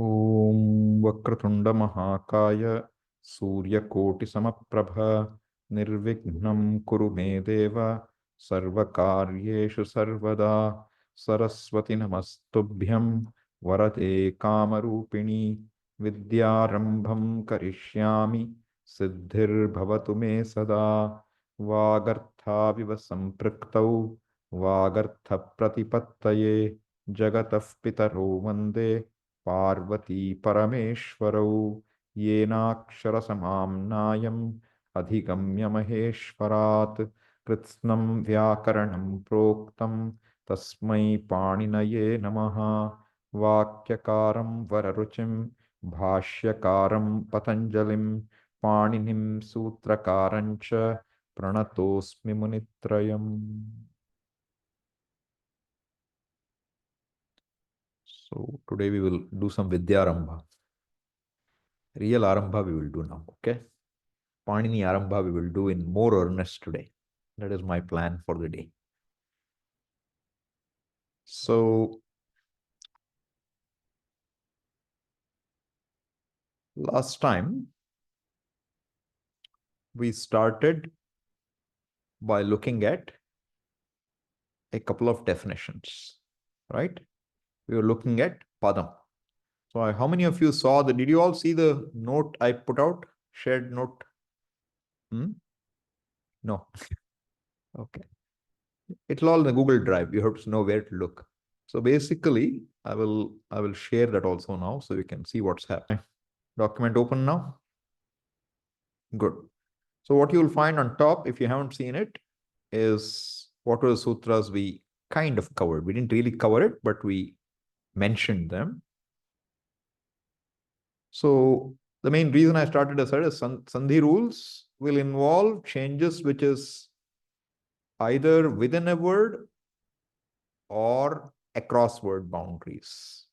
ॐ वक्रतुण्डमहाकाय सूर्यकोटिसमप्रभ निर्विघ्नं कुरु मे देव सर्वकार्येषु सर्वदा सरस्वति नमस्तुभ्यं वरदे कामरूपिणी विद्यारम्भं करिष्यामि सिद्धिर्भवतु मे सदा वागर्थाविव सम्पृक्तौ वागर्थप्रतिपत्तये जगतः पितरौ वन्दे पार्वती परमेश्वरौ येनाक्षरसमाम्नायम् अधिगम्य महेश्वरात् कृत्स्नं व्याकरणं प्रोक्तं तस्मै पाणिनये नमः। वाक्यकारं वररुचिं भाष्यकारं पतञ्जलिं पाणिनिं सूत्रकारं च प्रणतोऽस्मि मुनित्रयम्। So today we will do some Vidyarambha. Real Arambha we will do now, okay? Panini Arambha we will do in more earnest today. That is my plan for the day. So, last time we started by looking at a couple of definitions, right? We were looking at Padam. So, how many of you saw did you all see the note I put out? Shared note? No. Okay. It's all in the Google Drive. You have to know where to look. So basically, I will share that also now so you can see what's happening. Document open now. Good. So what you will find on top, if you haven't seen it, is what were the sutras we kind of covered. We didn't really cover it, but we mentioned them. So the main reason I started as is Sandhi rules will involve changes which is either within a word or across word boundaries.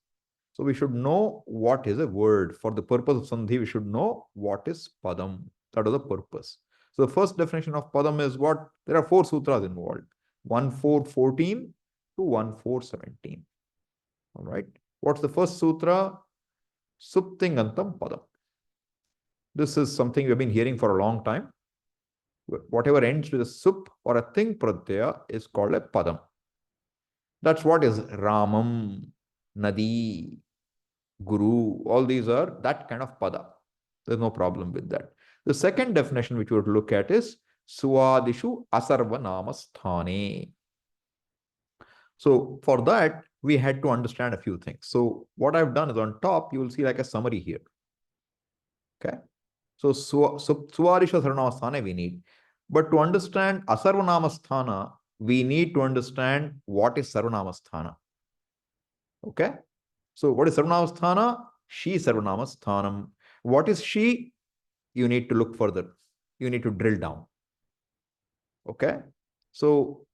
So we should know what is a word. For the purpose of Sandhi, we should know what is Padam. That is the purpose. So the first definition of Padam is what? There are 4 sutras involved. 1.4.14 to 1.4.17. All right. What's the first sutra? Suptingantam Padam. This is something we've been hearing for a long time. Whatever ends with a sup or a ting pratyaya is called a Padam. That's what is Ramam, Nadi, Guru, all these are that kind of pada. There's no problem with that. The second definition which we would look at is Suadishu Asarvanamasthane. So for that, we had to understand a few things. So what I've done is on top, you will see like a summary here. Okay. So Suadishu Asarvanamasthane we need. But to understand Asarvanamasthana, we need to understand what is Sarvanamasthana. Okay. So what is Sarvanamasthana? She Sarvanamassthanam. What is she? You need to look further. You need to drill down. Okay. So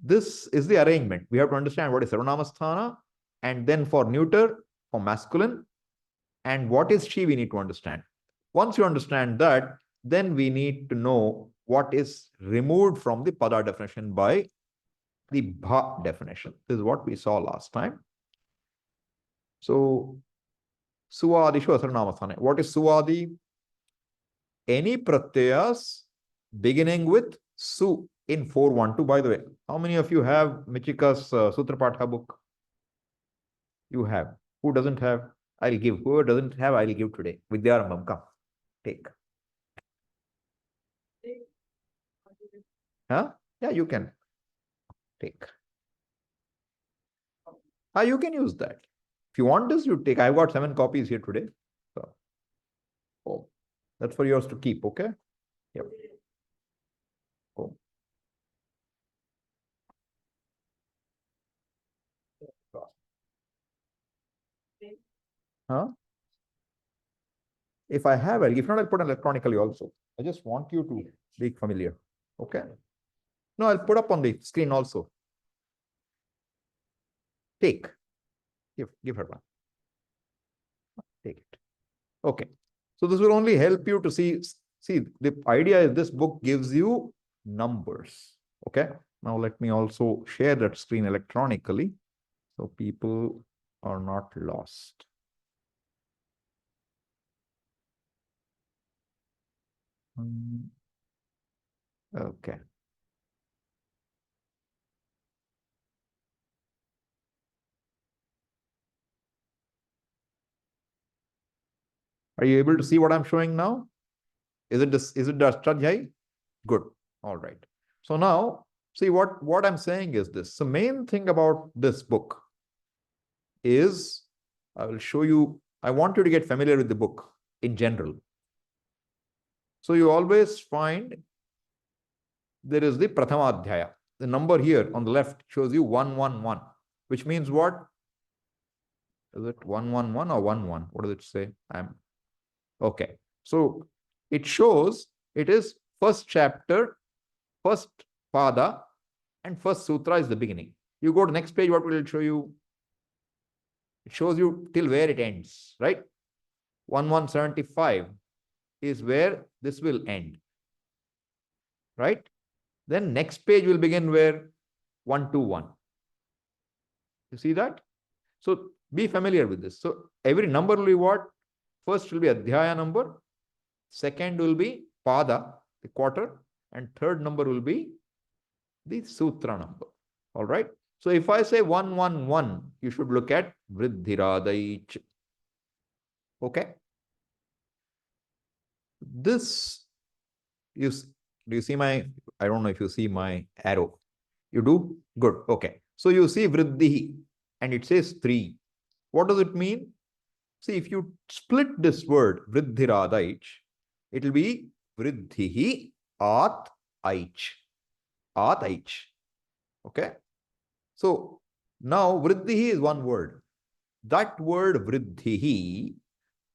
this is the arrangement. We have to understand what is Sarvanamasthana, and then for neuter, for masculine, and what is she we need to understand. Once you understand that, then we need to know what is removed from the pada definition by the bha definition. This is what we saw last time. So Suadishu Asarvanamasthane. What is Suadi? Any pratyayas beginning with su in 412. By the way, how many of you have Michika's Sutra Patha book? You have. Who doesn't have? I'll give. Whoever doesn't have, I'll give today. Vidyarambham, come. Take. Huh? Yeah, you can. Take. You can use that. If you want this, you take. I've got 7 copies here today. So, oh, that's for yours to keep, okay? Yep. Oh. Huh? If I have, if not, I'll put electronically also. I just want you to be familiar. Okay? No, I'll put up on the screen also. Take. Give her one. Take it. Okay. So this will only help you to see, the idea is this book gives you numbers. Okay. Now let me also share that screen electronically so people are not lost. Okay. Are you able to see what I'm showing now? Is it this? Is it the Ashtadhyayi? Good. All right. So now, see what I'm saying is this. The main thing about this book is, I will show you. I want you to get familiar with the book in general. So you always find there is the Prathamadhyaya. The number here on the left shows you 111, which means what? Is it 111 or 11? What does it say? Okay. So it shows it is first chapter, first pada, and first sutra is the beginning. You go to next page, what will it show you? It shows you till where it ends, right? 1175 is where this will end, right? Then next page will begin where 121. You see that? So be familiar with this. So every number will be what? First will be adhyaya number, second will be pada, the quarter, and third number will be the sutra number. All right. So if I say 111, you should look at Vriddhiradaich. Okay. This is, do you see my, I don't know if you see my arrow. You do? Good. Okay. So you see Vriddhi and it says 3. What does it mean? See, if you split this word Vriddhiradaich, it will be Vriddhihi At Aich. At Aich. Okay. So now Vriddhihi is one word. That word Vriddhihi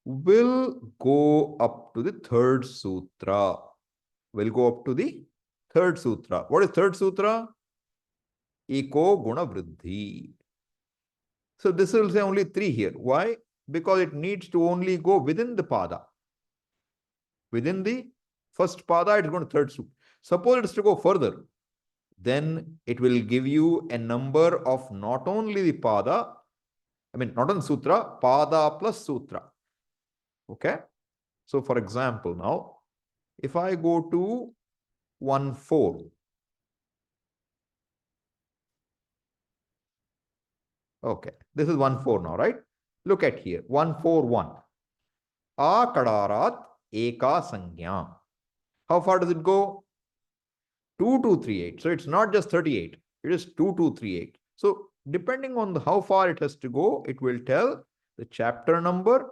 will go up to the third sutra. Will go up to the third sutra. What is third sutra? Eko Guna Vriddhi. So this will say only 3 here. Why? Because it needs to only go within the pada. Within the first pada, it's going to third sutra. Suppose it's to go further, then it will give you a number of not only the pada, not on sutra, pada plus sutra. Okay. So for example, now, if I go to 1-4, okay, this is 1-4 now, right? Look at here, 1-4-1. Akadarat eka sangya. How far does it go? 2238. So it's not just 38, it is 2238. So depending on how far it has to go, it will tell the chapter number,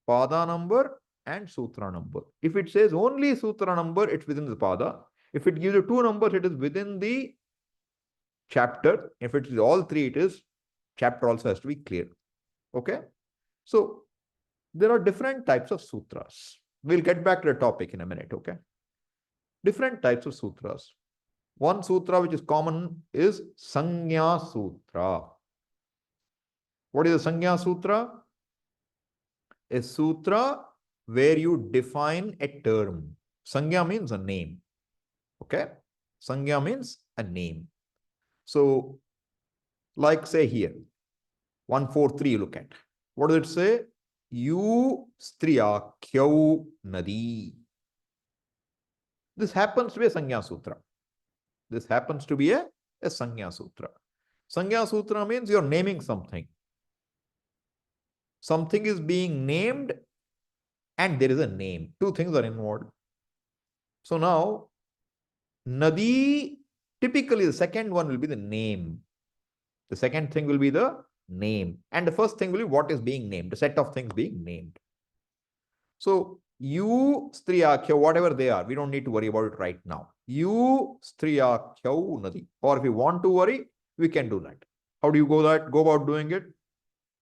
pada number, and sutra number. If it says only sutra number, it's within the pada. If it gives you 2 numbers, it is within the chapter. If it is all 3, it is chapter also has to be clear. Okay. So there are different types of sutras. We'll get back to the topic in a minute. Okay. Different types of sutras. One sutra which is common is Sanya Sutra. What is a Sanya Sutra? A sutra where you define a term. Sanya means a name. Okay? Sanya means a name. So, like say here, 143 look at. What does it say? You Striyakhyau Nadi. This happens to be a Sanya Sutra. This happens to be a Sanya Sutra. Sanya Sutra means you're naming something. Something is being named and there is a name. 2 things are involved. So now, Nadi, typically the second one will be the name. The second thing will be the name. And the first thing will be what is being named, the set of things being named. So, you Striyakhyau, whatever they are, we don't need to worry about it right now. You Striyakhyau Nadi. Or if you want to worry, we can do that. How do you go about doing it?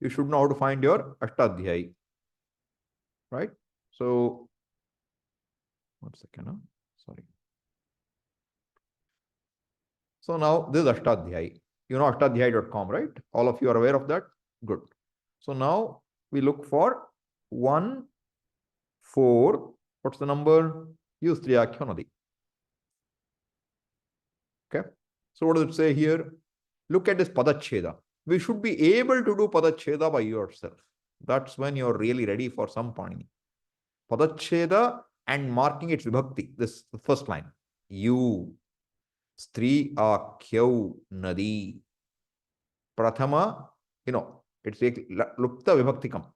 You should know how to find your Ashtadhyayi. Right? So, 1 second. Huh? Sorry. So now this is Ashtadhyayi. You know ashtadhyayi.com, right? All of you are aware of that? Good. So now we look for 1, 4. What's the number? Use Striyakhyau Nadi. Okay. So what does it say here? Look at this Padacheda. We should be able to do Padacheda by yourself. That's when you're really ready for some panini. Padacheda and marking its vibhakti. This the first line. You. Stri akhyau nadi. Prathama, it's like lupta vibhaktikam.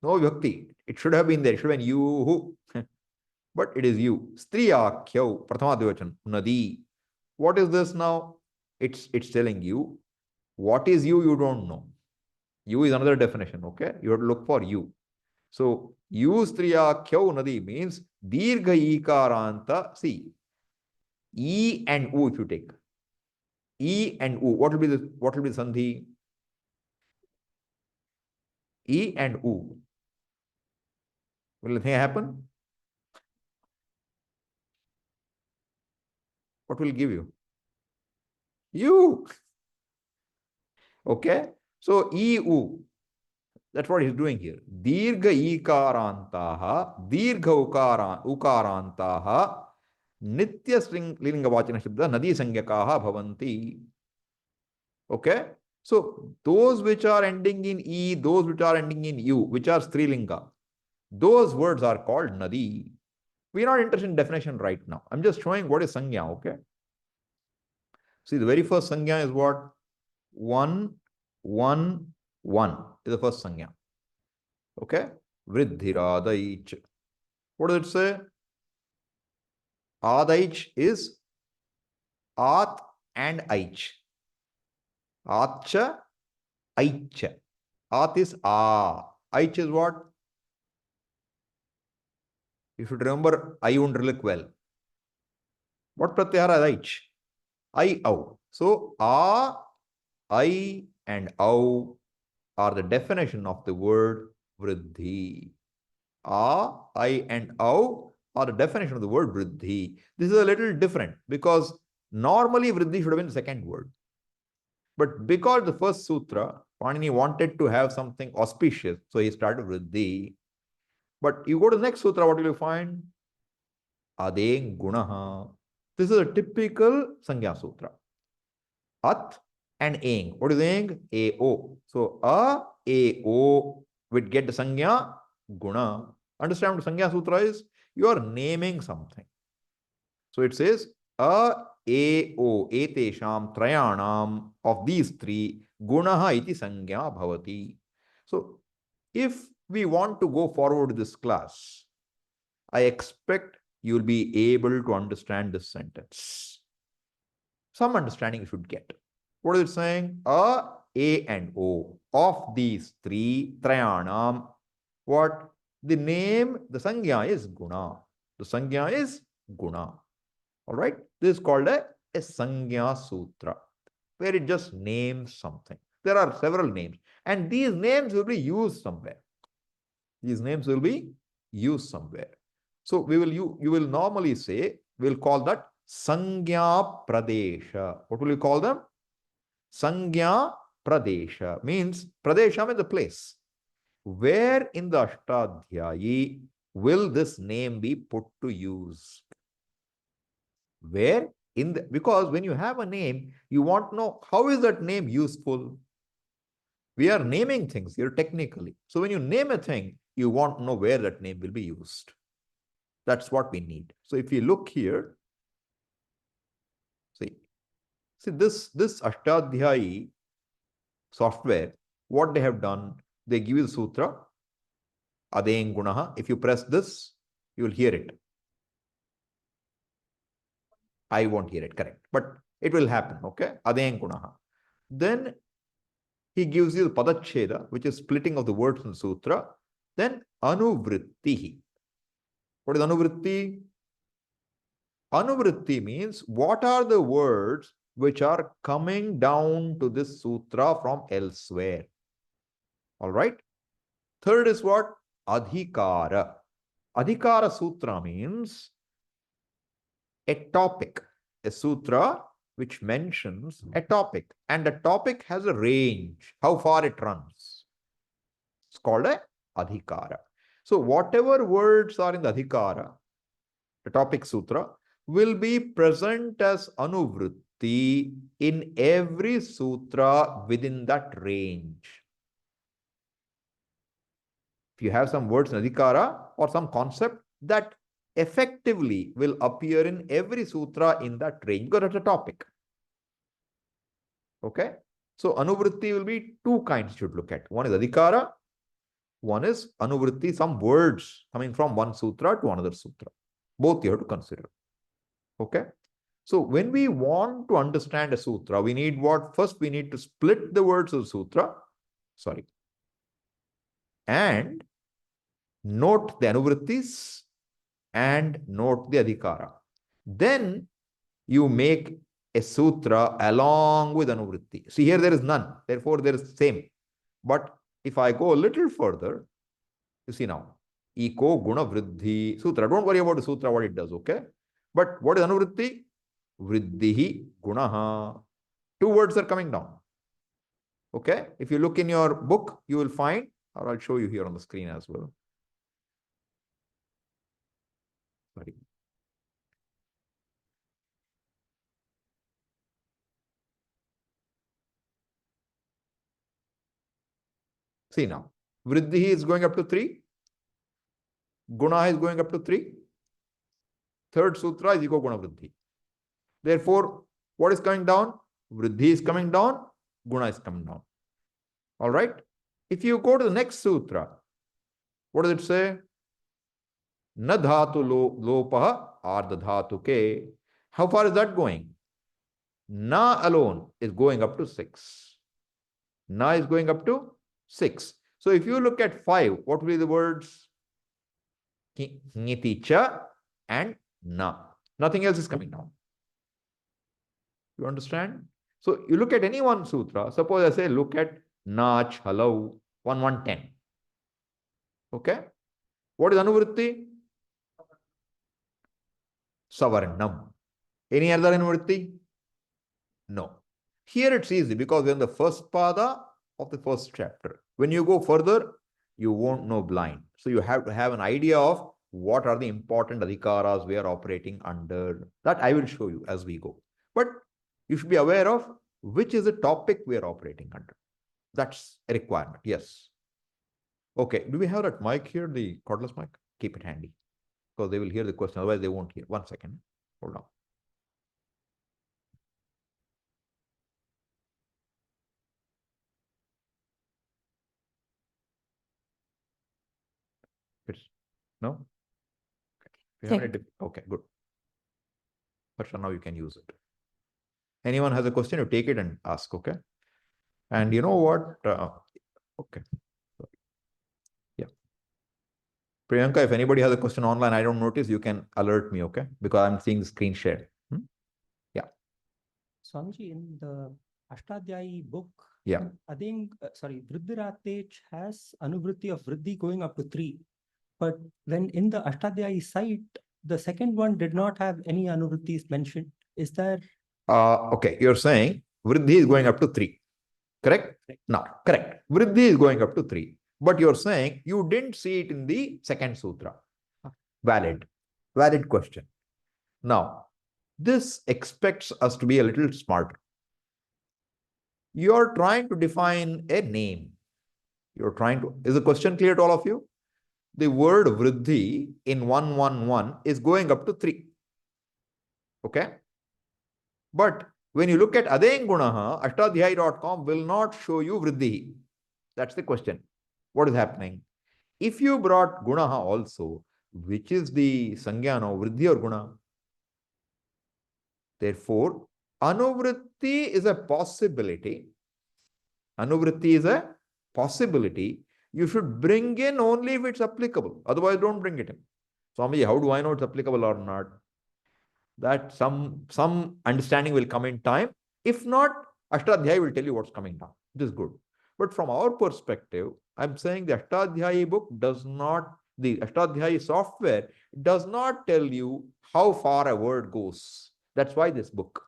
No vibhakti. It should have been there. It should have been you. But it is you. Stri akhyau. Prathama dvivachan. Nadi. What is this now? It's telling you what is you don't know. You is another definition, okay? You have to look for you. So, you striya khyau nadi means dirgha ikaranta. See, E and U if you take. E and U. What will be the sandhi? E and U. Will anything happen? What will give you? You. Okay? So, E, U. That's what he's doing here. Dirgha ikarantaha, dirgha ukarantaha, nitya linga vachana shabda, nadi sangyakaha bhavanti. Okay? So, those which are ending in E, those which are ending in U, which are strilinga, those words are called nadi. We are not interested in definition right now. I'm just showing what is sangya, okay? See, the very first sangya is what? 1, 1, 1 is the first sangya. Okay? Vridhiradaich. What does it say? Adaich is At and Aich. Atcha, Aicha. At is A. Aich is what? You should remember I und look well. What pratyahara is Aich? I, Au. So, A, I, and Au are the definition of the word Vridhi. A, I, and Au are the definition of the word Vridhi. This is a little different because normally Vridhi should have been the second word. But because the first sutra, Panini wanted to have something auspicious, so he started Vridhi. But you go to the next sutra, what will you find? Adeng Gunaha. This is a typical Sangya Sutra. At and Eng. What is Eng? A-O. So, A-O would get the Sangya Guna. Understand what Sangya Sutra is? You are naming something. So, it says, A-O, Etesham, Trayanam, of these three, Gunaha iti Sangya Bhavati. So, if we want to go forward with this class, I expect you will be able to understand this sentence. Some understanding you should get. What is it saying? A and O. Of these three, Trayanam, what? The name, the Sangya is Guna. The Sangya is Guna. All right? This is called a Sangya Sutra, where it just names something. There are several names, and these names will be used somewhere. These names will be used somewhere. So you will normally say, we'll call that Sangya Pradesha. What will you call them? Sangya Pradesha means Pradesha means the place. Where in the Ashtadhyayi will this name be put to use? Where in the, because when you have a name, you want to know how is that name useful. We are naming things here technically. So when you name a thing, you want to know where that name will be used. That's what we need. So if you look here, see this Ashtadhyayi software, what they have done, they give you the sutra, Adeng Gunaha. If you press this, you will hear it. I won't hear it, correct. But it will happen, okay? Adeng Gunaha. Then he gives you the Padacheda, which is splitting of the words in the sutra. Then Anuvrittihi. What is Anuvritti? Anuvritti means what are the words which are coming down to this sutra from elsewhere. All right. Third is what? Adhikara. Adhikara sutra means a topic, a sutra which mentions a topic, and the topic has a range, how far it runs. It's called a adhikara. So whatever words are in the adhikara, the topic sutra, will be present as anuvritti in every sutra within that range. If you have some words in adhikara or some concept, that effectively will appear in every sutra in that range because it's a topic. Okay. So anuvritti will be two kinds you should look at. One is adhikara, one is anuvritti, some words coming from one sutra to another sutra. Both you have to consider. Okay. So when we want to understand a sutra, we need what? First, we need to split the words of sutra. Sorry. And note the anuvrittis and note the adhikara. Then you make a sutra along with anuvritti. See, here there is none. Therefore, there is same. But if I go a little further, you see now, Eko Guna Vriddhi Sutra. Don't worry about the sutra, what it does, okay? But what is anuvritti? Vriddhihi Gunaha. Two words are coming down. Okay? If you look in your book, you will find, or I'll show you here on the screen as well. Sorry. See now, Vriddhi is going up to 3. Guna is going up to 3. Third sutra is Eko Guna Vriddhi. Therefore, what is coming down? Vriddhi is coming down, Guna is coming down. All right? If you go to the next sutra, what does it say? Na dhatu lopaha ardha dhatu ke. How far is that going? Na alone is going up to 6. Na is going up to 6. So if you look at 5, what will be the words? Ngiti cha and na. Nothing else is coming down. You understand? So you look at any one sutra. Suppose I say look at Nach, Halau, 1110. Okay? What is anuvritti? Savarnam. Any other anuvritti? No. Here it's easy because we're in the first pada of the first chapter. When you go further, you won't know blind. So you have to have an idea of what are the important adhikaras we are operating under. That I will show you as we go. But you should be aware of which is the topic we are operating under. That's a requirement. Yes. Okay. Do we have that mic here, the cordless mic? Keep it handy because they will hear the question. Otherwise, they won't hear. 1 second. Hold on. It's no? Okay. Okay, good. But now you can use it. Anyone has a question, you take it and ask, okay? And you know what? Okay. Yeah. Priyanka, if anybody has a question online, I don't notice, you can alert me, okay? Because I'm seeing the screen share. Yeah. Swamiji, in the Ashtadhyayi book, yeah, I think, Vriddhiratej has anuvritti of Vriddhi going up to 3. But when in the Ashtadhyayi site, the second one did not have any anuvrittis mentioned. Is there? Okay, you're saying Vriddhi is going up to 3. Correct? No, correct. Vriddhi is going up to 3. But you're saying you didn't see it in the second sutra. Valid. Valid question. Now, this expects us to be a little smarter. You're trying to define a name. You're trying to, is the question clear to all of you? The word vriddhi in 111 is going up to 3. Okay? But when you look at Adengunaha, ashtadhyayi.com will not show you vriddhi. That's the question. What is happening? If you brought gunaha also, which is the sangya now, vriddhi or guna? Therefore, anuvritti is a possibility. Anuvritti is a possibility. You should bring in only if it's applicable. Otherwise, don't bring it in. Swamiji, how do I know it's applicable or not? That some understanding will come in time. If not, Ashtadhyayi will tell you what's coming down. It is good. But from our perspective, I'm saying the Ashtadhyayi book does not, the Ashtadhyayi software does not tell you how far a word goes. That's why this book.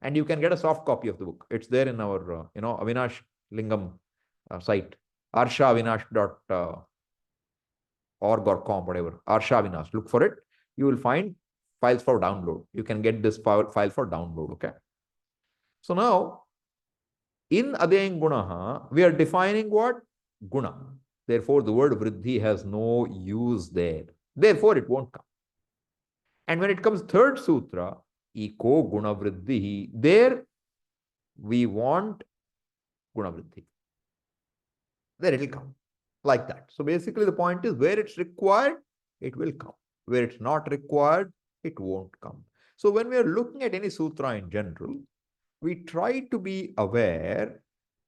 And you can get a soft copy of the book. It's there in our, Avinash Lingam site, arshavinash.org or com, whatever, Arshavinash. Look for it. You will find files for download. You can get this file for download, okay? So now, in Adeng Gunaha, we are defining what? Guna. Therefore, the word vriddhi has no use there. Therefore, it won't come. And when it comes third sutra, eko gunavriddhi, there we want gunavriddhi. There it will come like that. So basically the point is where it's required, it will come. Where it's not required, it won't come. So when we are looking at any sutra in general, we try to be aware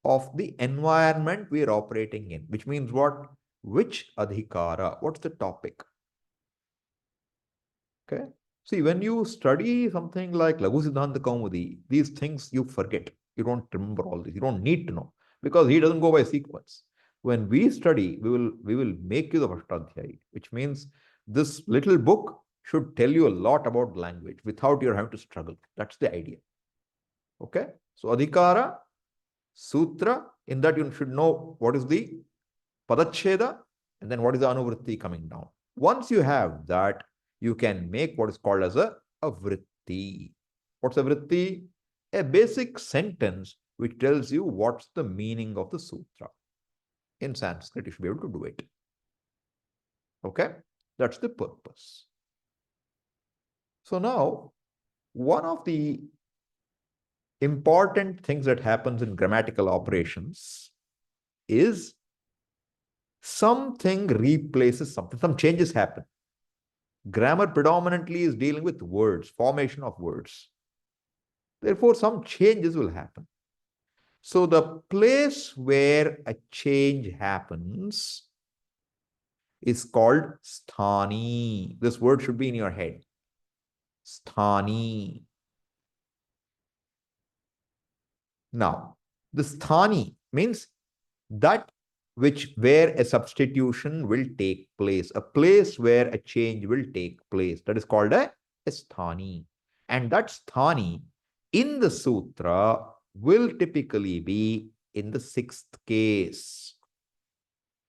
of the environment we are operating in, which means what? Which adhikara? What's the topic? Okay. See, when you study something like Laghu Siddhanta Kaumudi, these things you forget. You don't remember all this. You don't need to know because he doesn't go by sequence. When we study, we will make use of Ashtadhyayi, which means this little book should tell you a lot about language without you having to struggle. That's the idea. Okay. So adhikara, sutra, in that you should know what is the padacheda and then what is the anuvritti coming down. Once you have that, you can make what is called as a vritti. What's a vritti? A basic sentence which tells you what's the meaning of the sutra. In Sanskrit, you should be able to do it. Okay? That's the purpose. So now, one of the important things that happens in grammatical operations is something replaces something, some changes happen. Grammar predominantly is dealing with words, formation of words. Therefore, some changes will happen. So the place where a change happens is called sthani. This word should be in your head. Sthani. Now, the sthani means that which where a substitution will take place, a place where a change will take place. That is called a sthani. And that sthani in the sutra will typically be in the sixth case.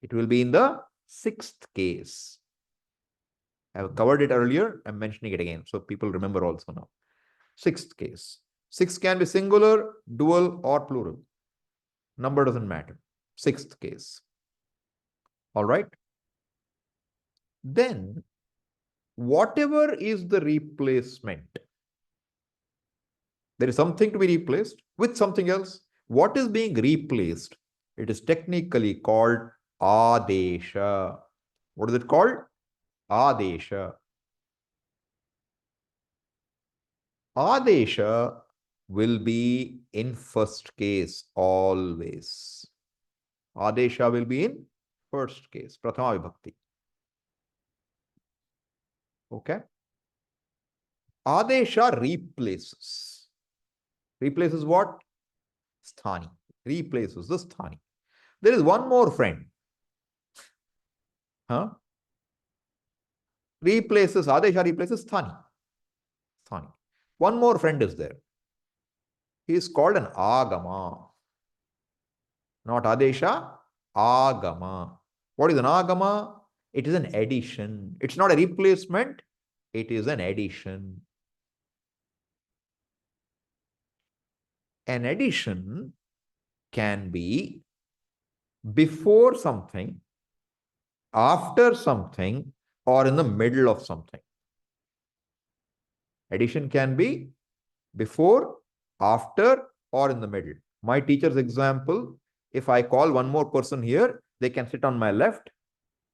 It will be in the sixth case. I have covered it earlier. I'm mentioning it again, so people remember also now. Sixth case. Six can be singular, dual, or plural. Number doesn't matter. Sixth case. All right. Then, whatever is the replacement, there is something to be replaced with something else. What is being replaced? It is technically called adesha. What is it called? Adesha. Adesha will be in first case always. Adesha will be in first case, Prathama Vibhakti. Okay. Adesha replaces. Replaces what? Sthani. Replaces the sthani. There is one more friend. Huh? Replaces, Adesha replaces sthani. Sthani. One more friend is there. He is called an agama. Not Adesha, agama. What is an agama? It is an addition. It's not a replacement. It is an addition. An addition can be before something, after something, or in the middle of something. Addition can be before, after, or in the middle. My teacher's example, if I call one more person here, they can sit on my left,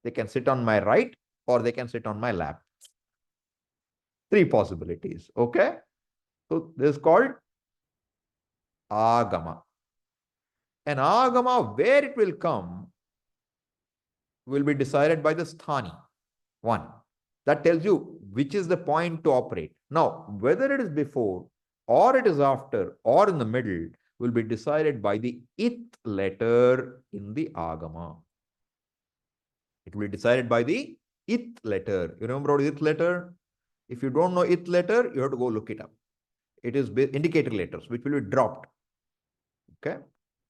they can sit on my right, or they can sit on my lap. Three possibilities. Okay. So this is called agama. An agama, where it will come, will be decided by the sthani. One. That tells you which is the point to operate. Now, whether it is before, or it is after, or in the middle, will be decided by the it letter in the agama. It will be decided by the it letter. You remember what is it letter? If you don't know it letter, you have to go look it up. It is indicator letters, which will be dropped. Okay.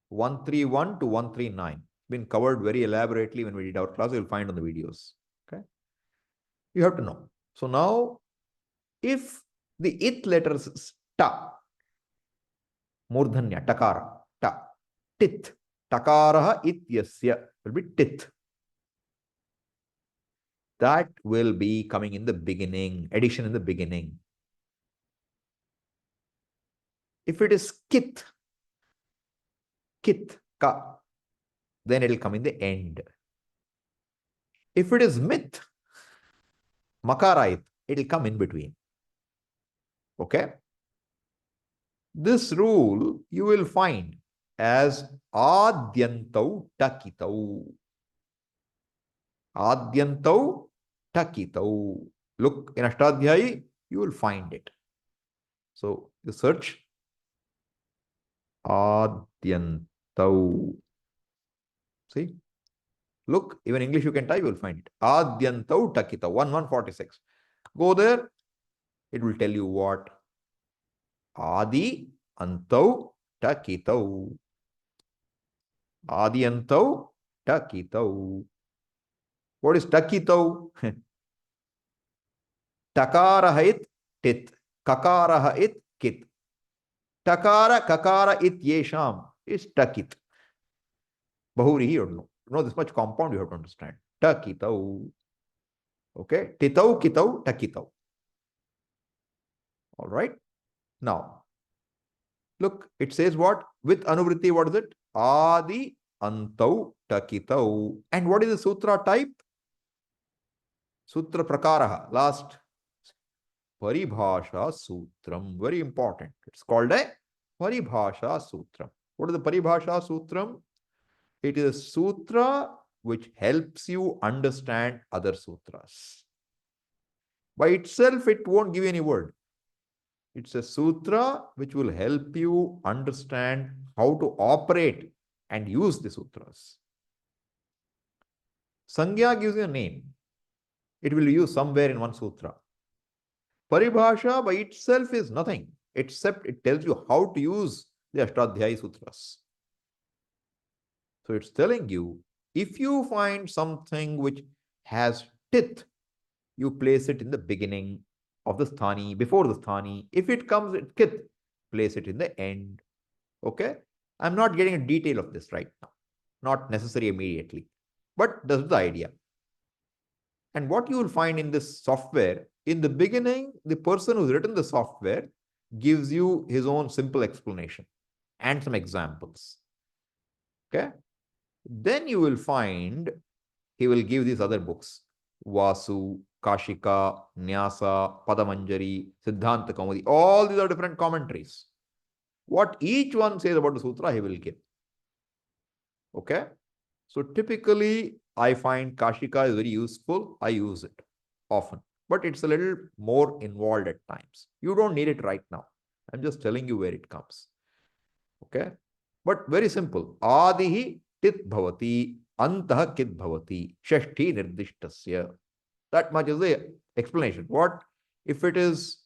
131 to 139. Been covered very elaborately when we did our class. You'll find on the videos. Okay. You have to know. So now, if the it letters is ta, murdhanya, takara, ta, tit, takaraha ityasya will be tit. that will be coming in the beginning, addition in the beginning. If it is kit, ka, then it will come in the end. If it is myth, makarait, it will come in between. Okay? This rule you will find as adyantau takitau. Adyantau takitau. Look in Ashtadhyayi, you will find it. So you search adyantau. See? Look, even English you can type, you will find it. Adyantau takitau, 1146. Go there, it will tell you what? Adi antau takitau. Adi antau takitau. What is takitau? Takara it tit. Kakara it kit. Takara kakara it yesham is takit. Bahuri, you don't know. You know this much compound you have to understand. Takitau. Okay. Titau, kitau, takitau. All right. Now, look, it says what? With anuvritti, what is it? Adi antau takitau. And what is the sutra type? Sutra prakaraha. Last. Paribhasha sutram. Very important. It's called a Paribhasha sutram. What is the Paribhasha sutram? It is a sutra which helps you understand other sutras. By itself, it won't give you any word. It's a sutra which will help you understand how to operate and use the sutras. Sangya gives you a name. It will be used somewhere in one sutra. Paribhasha by itself is nothing except it tells you how to use the Ashtadhyayi sutras. So it's telling you, if you find something which has tit, you place it in the beginning of the sthani, before the sthani. If it comes at kit, place it in the end. Okay? I'm not getting a detail of this right now. Not necessary immediately. But that's the idea. And what you will find in this software, in the beginning, the person who's written the software gives you his own simple explanation and some examples. Okay? Then you will find he will give these other books. Vasu, Kashika, Nyasa, Padamanjari, Siddhanta Kaumudi. All these are different commentaries. What each one says about the sutra, he will give. Okay? So typically, I find Kashika is very useful. I use it often. But it's a little more involved at times. You don't need it right now. I'm just telling you where it comes. Okay? But very simple. Adihi tit bhavati, antah kit bhavati, shashti nirdishtasya. That much is the explanation. What? If it is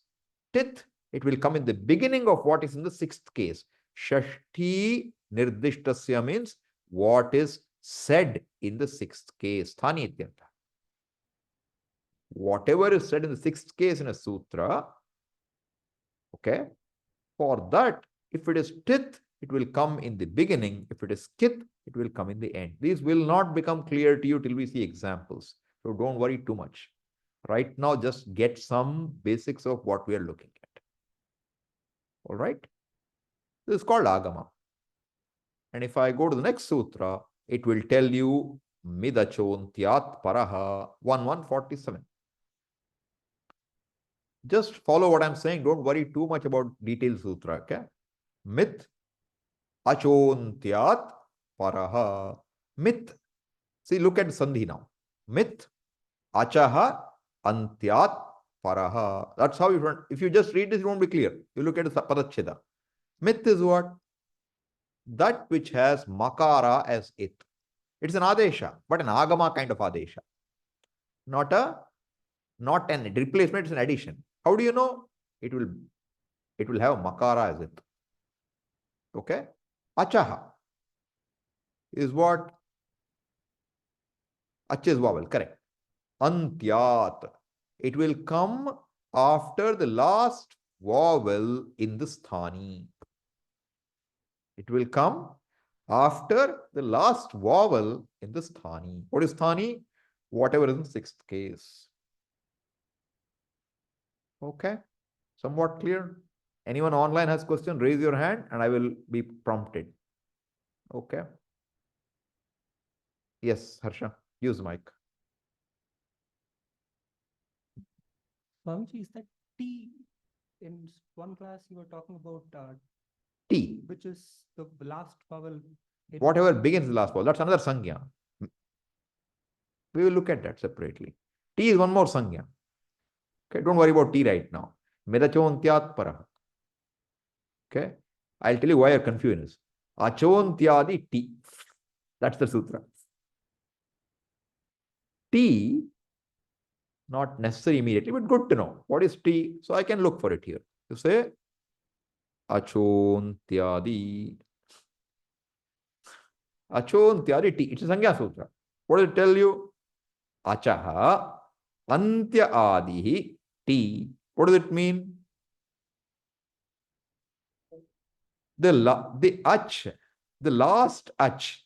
tit, it will come in the beginning of what is in the sixth case. Shashti nirdishtasya means what is said in the sixth case. Sthani ityartha. Whatever is said in the sixth case in a sutra, okay, for that, if it is tit, it will come in the beginning. If it is kit, it will come in the end. These will not become clear to you till we see examples. So don't worry too much. Right now, just get some basics of what we are looking at. All right? This is called Agama. And if I go to the next sutra, it will tell you Midachontyat Paraha 1147. Just follow what I'm saying. Don't worry too much about detailed sutra. Okay? Mit Achontyat Paraha. Mit. See, look at Sandhi now. Mit Achaha Antyat Paraha. That's how you don't. If you just read this, it won't be clear. You look at the Padacheda. Mit is what? That which has Makara as it. It's an Adesha, but an Agama kind of Adesha. Not an replacement, it's an addition. How do you know? It will have Makara as it. Okay? Achaha is what? Ach is vowel, correct. Antyat. It will come after the last vowel in the sthani. It will come after the last vowel in the sthani. What is sthani? whatever is in sixth case. Okay, somewhat clear? Anyone online has question, raise your hand and I will be prompted. Okay. Yes, Harsha, use the mic. Swamiji, is that T in one class you were talking about T. which is the last vowel? Whatever begins the last vowel, that's another Sangya. We will look at that separately. T is one more Sangya. Okay, don't worry about T right now. Medachontyat para. Okay, I'll tell you why you're confused. Achontyadi T. That's the sutra. T, not necessary immediately, but good to know. What is T? So I can look for it here. You say Achontyadi. Achontyadi T. It's a Sangya Sutra. What does it tell you? Achaha Antya Adihi T. What does it mean? The ach, the last ach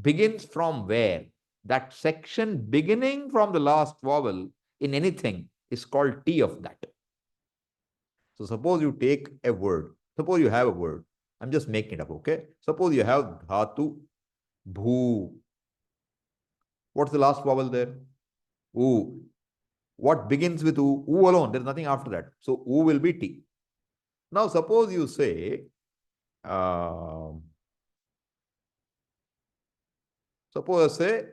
begins from where? That section beginning from the last vowel in anything is called T of that. So suppose you take a word. Suppose you have a word. I'm just making it up, okay? Suppose you have dhatu, bhu. What's the last vowel there? U. What begins with U? U alone. There's nothing after that. So U will be T. Now suppose you say, suppose I say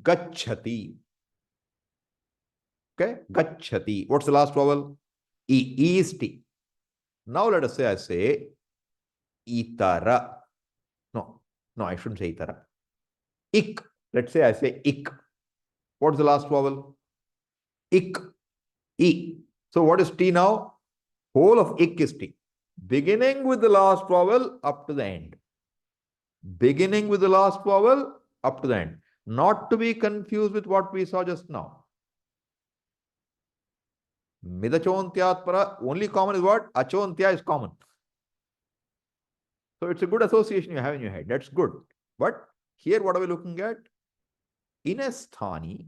gachati. Okay, gachati. What's the last vowel? E. E is T. Now let us say I say itara. No, I shouldn't say itara. Ik. Let's say I say ik. What's the last vowel? Ik. E. So what is T now? Whole of ik is T. Beginning with the last vowel up to the end. Beginning with the last vowel up to the end. Not to be confused with what we saw just now. Midachontyat para, only common is what? Achontya is common. So it's a good association you have in your head. That's good. But here what are we looking at? In a sthani,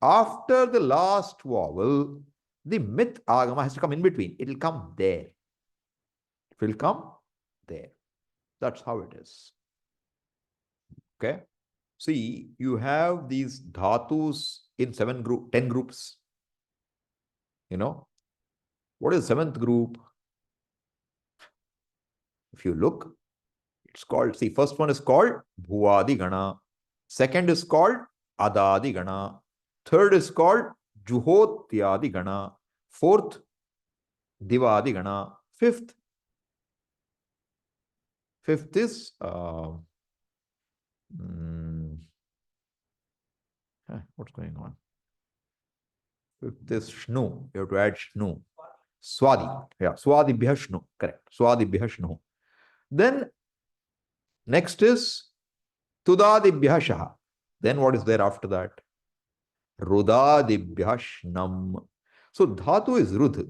after the last vowel, the mit agama has to come in between. It will come there. It will come there. That's how it is. Okay. See, you have these dhatus in 10 groups. You know, what is seventh group? If you look, it's called, see, first one is called Bhuvadi Gana. Second is called Adadi Gana. Third is called Juhotyadi Gana. Fourth, Divadi Gana. Fifth is what's going on? Fifth is Shnu. You have to add Shnu. Swadi. Yeah, Swadibhya Shnu. Correct. Swadibhya Shnu. Then next is Tudadibhya Shaha. Then what is there after that? Rudadibhya Shnam. So dhatu is Rudh.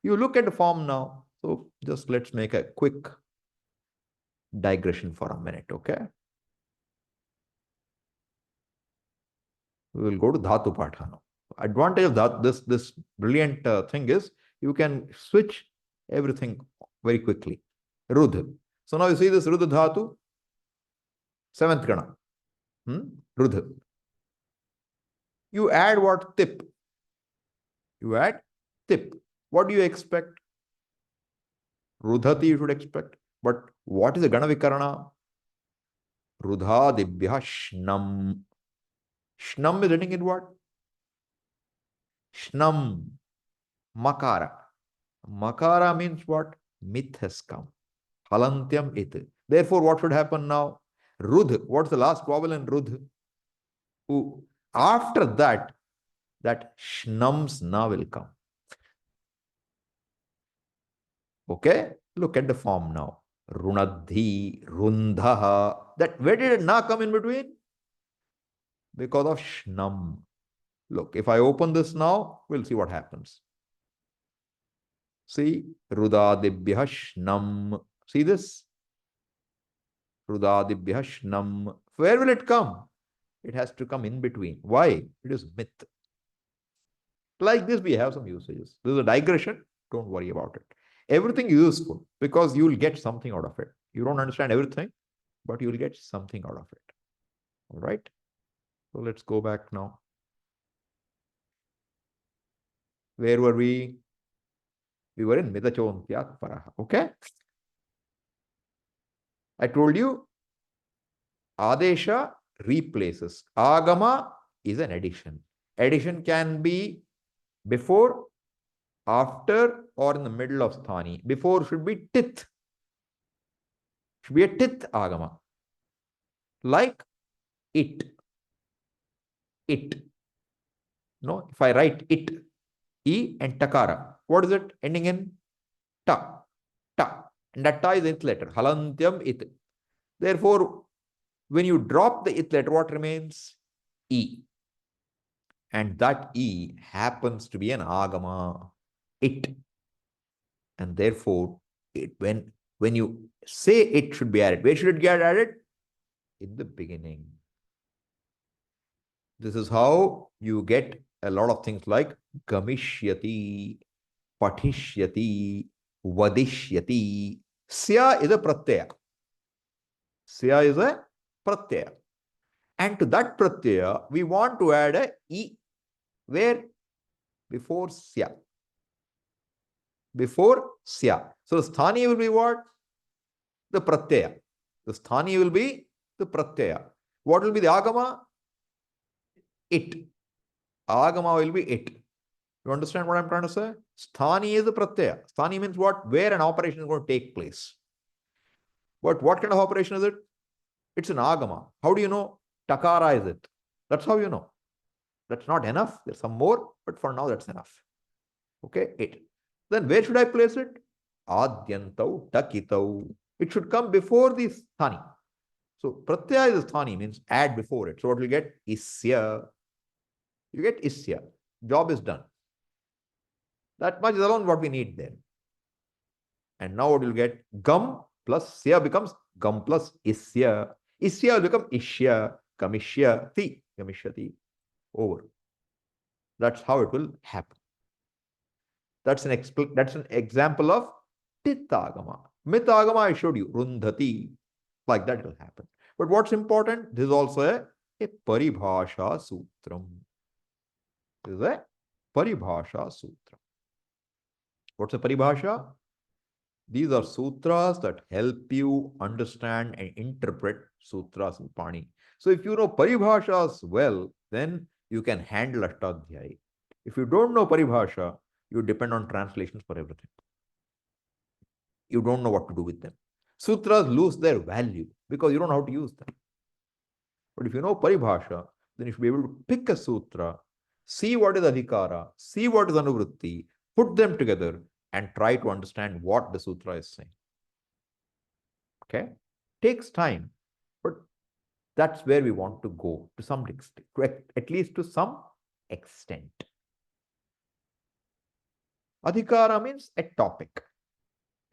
You look at the form now. So just let's make a quick digression for a minute, okay? We will go to dhatu patha now. Advantage of that, this brilliant thing is you can switch everything very quickly. Rudh. So now you see this Rudh dhatu, seventh gana. Rudh. You add what? Tip. You add tip. What do you expect? Rudhati you should expect. But what is the gana vikarana? Rudhadibhya Shnam. Shnam is written in what? Shnam. Makara. Makara means what? Myth has come. Halantyam it. Therefore, what should happen now? Rudh. What's the last vowel in Rudh? U. After that Shnams na will come. Okay? Look at the form now. Runadhi, Rundhaha. That where did it na come in between? Because of Shnam. Look, if I open this now, we'll see what happens. See, Rudadibhya Shnam. See this? Rudadibhya Shnam. Where will it come? It has to come in between. Why? It is myth. Like this, we have some usages. This is a digression. Don't worry about it. Everything is useful because you will get something out of it. You don't understand everything, but you will get something out of it. All right. So let's go back now. Where were we? We were in Midachontya Paraha. Okay. I told you Adesha replaces. Agama is an addition. Addition can be before, after, or in the middle of sthani. Before should be tith. Should be a tith agama. Like it. It. No, if I write it, E and takara, what is it ending in? Ta. Ta. And that ta is the ith letter. Halantyam it. Therefore, when you drop the ith letter, what remains? E. And that E happens to be an agama. It. And therefore, when you say it should be added, where should it get added? In the beginning. This is how you get a lot of things like gamishyati, patishyati, vadishyati. Sya is a pratyaya. Sya is a pratyaya. And to that pratyaya, we want to add a E. Where? Before sya. Before sya. So the sthani will be what? The pratyaya. The sthani will be the pratyaya. What will be the agama? It. Agama will be it. You understand what I'm trying to say? Sthani is the pratyaya. Sthani means what? Where an operation is going to take place. But what kind of operation is it? It's an agama. How do you know? Takara is it. That's how you know. That's not enough. There's some more, but for now that's enough. Okay, it. Then where should I place it? Adyantau, takitau. It should come before the sthani. So pratyaya is sthani, means add before it. So what will you get? Isya. You get isya. Job is done. That much is alone what we need there. And now what you'll get? Gum plus sya becomes gum plus isya. Isya will become ishya, kamishyati, kamishyati. Over. That's how it will happen. That's an example of tithagama. Mithagama I showed you, rundhati. Like that it will happen. But what's important? This is also a paribhasha sutram. This is a paribhasha sutra. What's a paribhasha? These are sutras that help you understand and interpret sutras in Pani. So if you know paribhashas well, then you can handle Ashtadhyayi. If you don't know paribhasha, you depend on translations for everything. You don't know what to do with them. Sutras lose their value because you don't know how to use them. But if you know paribhasha, then you should be able to pick a sutra, see what is adhikara, see what is anuvritti, put them together and try to understand what the sutra is saying. Okay? Takes time, but that's where we want to go to some extent, at least to some extent. Adhikara means a topic.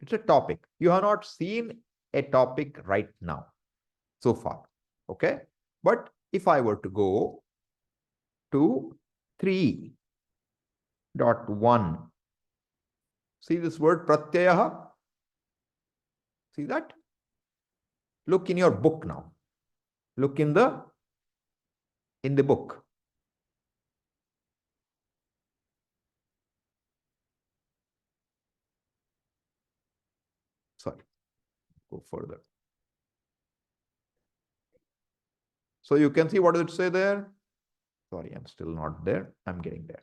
It's a topic. You have not seen a topic right now, so far. Okay? But if I were to go to 3.1, see this word pratyaha? See that? Look in your book now. Look in the book. Sorry, go further. So you can see what does it say there? Sorry, I'm still not there. I'm getting there.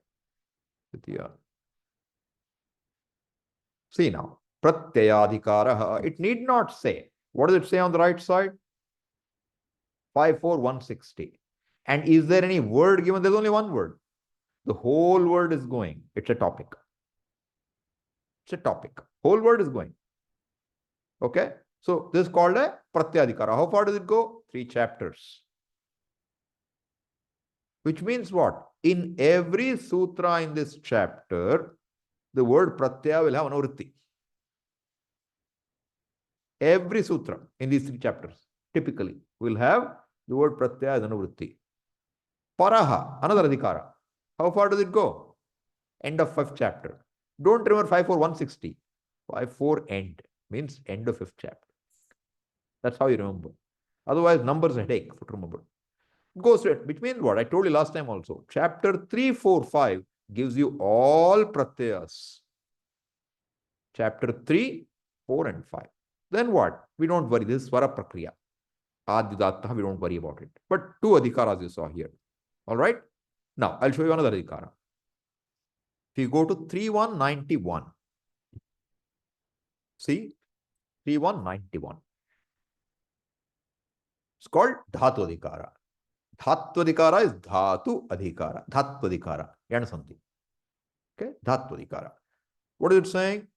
See now, pratyayadhikaraha. It need not say. What does it say on the right side? 54160. And is there any word given? There's only one word. The whole word is going. It's a topic. It's a topic. Whole word is going. Okay. So this is called a pratyadhikara. How far does it go? 3 chapters. Which means what? In every sutra in this chapter, the word pratyaya will have anuvritti. Every sutra in these 3 chapters typically will have the word pratyaya as anuvritti. Paraha, another adhikara. How far does it go? End of 5th chapter. Don't remember 5-4, 160. 5-4 end means end of 5th chapter. That's how you remember. Otherwise, numbers headache to remember. Go straight, which means what? I told you last time also. Chapter 3, 4, 5 gives you all pratyas. Chapter 3, 4, and 5. Then what? We don't worry. This is Swara Prakriya. Adidatta, we don't worry about it. But two adhikaras you saw here. All right? Now, I'll show you another adhikara. If you go to 3191, see? 3191. It's called Dhatu Adhikara. Dhatu Adhikara is Dhatu Adhikara. Dhatu Adhikara. You understand something? Okay? Dhatu Adhikara. What is it saying?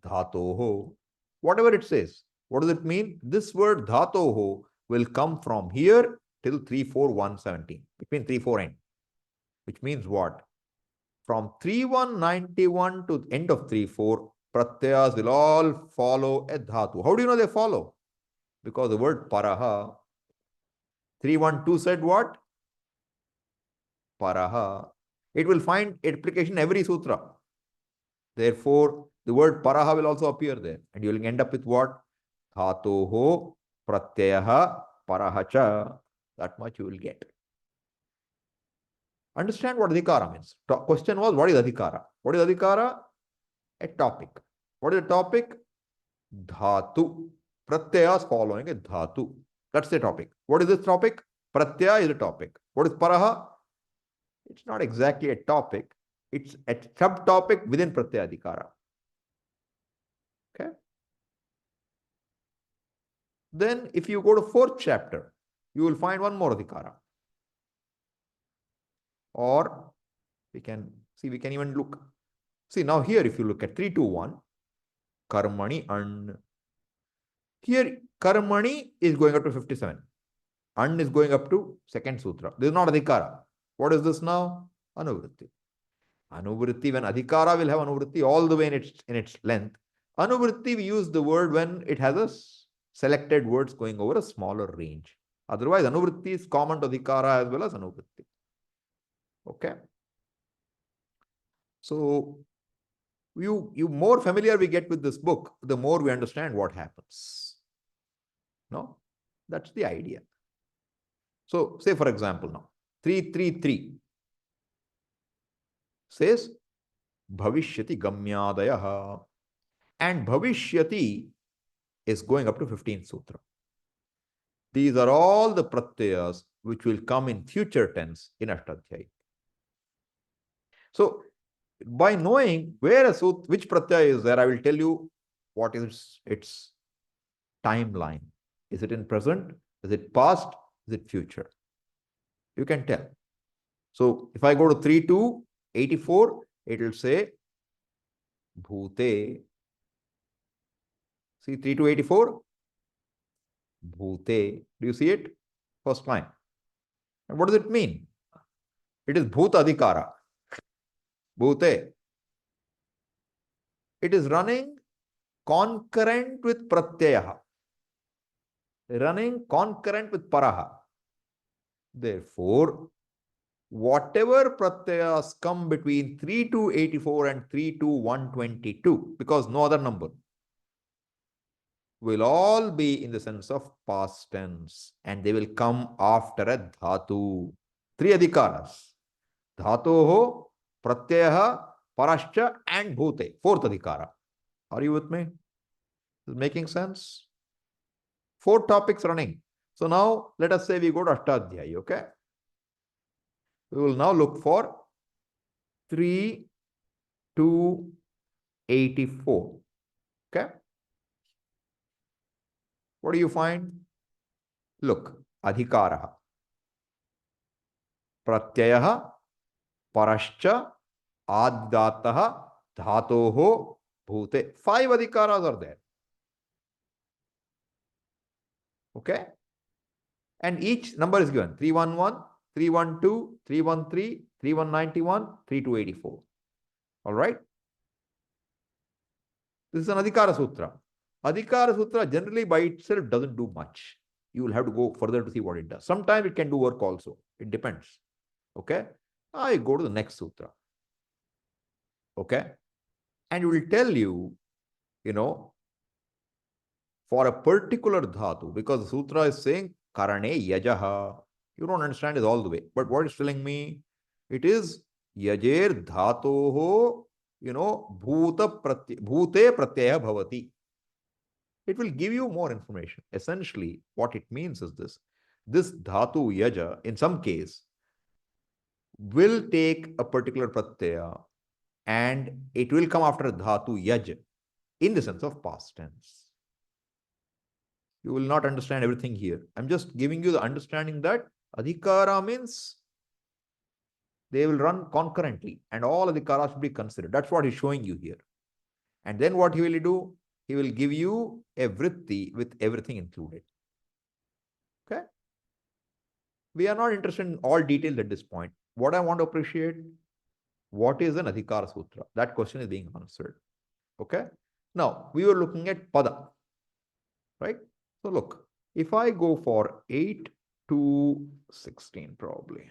Dhatoho. Whatever it says. What does it mean? This word Dhatoho will come from here till 34117. Between 3-4 end. Which means what? From 3191 to end of 3-4, pratyas will all follow a dhatu. How do you know they follow? Because the word paraha, 312 said what? Paraha. It will find application in every sutra. Therefore, the word paraha will also appear there. And you will end up with what? Dhatoho pratyaha parahacha. That much you will get. Understand what adhikara means. Question was, what is adhikara? What is adhikara? A topic. What is the topic? Dhatu. Pratyas following a dhatu. That's the topic. What is this topic? Pratyaya is a topic. What is paraha? It's not exactly a topic. It's a subtopic within pratyaya adhikara. Okay. Then if you go to 4th chapter, you will find one more adhikara. Or we can see, we can even look. See, now here, if you look at 321, Karmani and here Karmani is going up to 57. And is going up to 2nd sutra. This is not adhikara. What is this now? Anuvritti. Anuvritti, when adhikara will have anuvritti all the way in its length. Anuvritti, we use the word when it has a selected words going over a smaller range. Otherwise, anuvritti is common to adhikara as well as anuvritti. Okay. So, you more familiar we get with this book, the more we understand what happens. No? That's the idea. So, say for example now, 333 says Bhavishyati Gamyadayaha. And Bhavishyati is going up to 15th sutra. These are all the pratyas which will come in future tense in Ashtadhyayi. So, by knowing where a sutra, which pratyaya is there, I will tell you what is its timeline. Is it in present? Is it past? Is it future? You can tell. So, if I go to 3284, it will say Bhute. See 3284? Bhute. Do you see it? First line. And what does it mean? It is Bhuta Adhikara. Bhute. It is running concurrent with Pratyaha. Running concurrent with Paraha. Therefore, whatever pratyas come between 3284 and 32122, because no other number, will all be in the sense of past tense, and they will come after a dhatu. 3 adhikaras. Dhatoho, pratyaha, parascha, and bhute. 4th adhikara. Are you with me? Is making sense? 4 topics running. So now, let us say we go to Ashtadhyayi, okay? We will now look for 3284. Okay? What do you find? Look, adhikaraha, pratyayaha, parascha, adhyataha, dhatoho, bhute. 5 adhikaras are there. Okay? And each number is given 311, 312, 313, 3191, 3284. All right? This is an Adhikara Sutra. Adhikara Sutra generally by itself doesn't do much. You will have to go further to see what it does. Sometimes it can do work also. It depends. Okay. I go to the next sutra. Okay. And it will tell you, for a particular dhatu, because the sutra is saying karane yajaha. You don't understand it all the way. But what it's telling me, it is yajer dhatoho, bhute pratyaya bhavati. It will give you more information. Essentially, what it means is this. This dhatu yaja, in some case, will take a particular pratyaya and it will come after dhatu yaj in the sense of past tense. You will not understand everything here. I'm just giving you the understanding that adhikara means they will run concurrently and all adhikaras should be considered. That's what he's showing you here. And then what he will do? He will give you a vritti with everything included. Okay? We are not interested in all details at this point. What I want to appreciate, what is an adhikara sutra? That question is being answered. Okay? Now, we were looking at pada. Right? So look, if I go for 8 to 16 probably.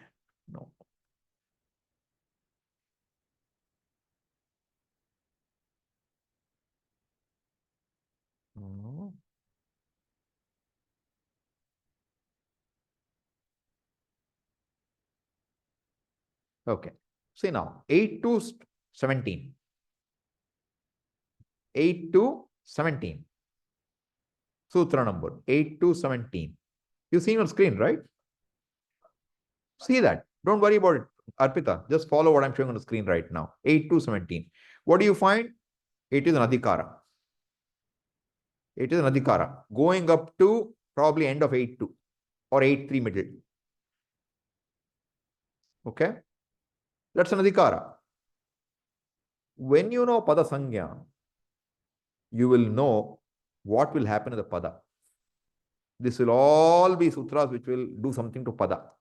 No. No. Okay. See now, 8 to 17. 8 to 17. Sutra number 8 to 17. You see on screen, right? See that. Don't worry about it, Arpita. Just follow what I'm showing on the screen right now. 8 to 17. What do you find? It is an adhikara. It is an adhikara. Going up to probably end of 8-2 or 8-3 middle. Okay? That's an adhikara. When you know pada sangya, you will know what will happen in the pada. This will all be sutras which will do something to pada.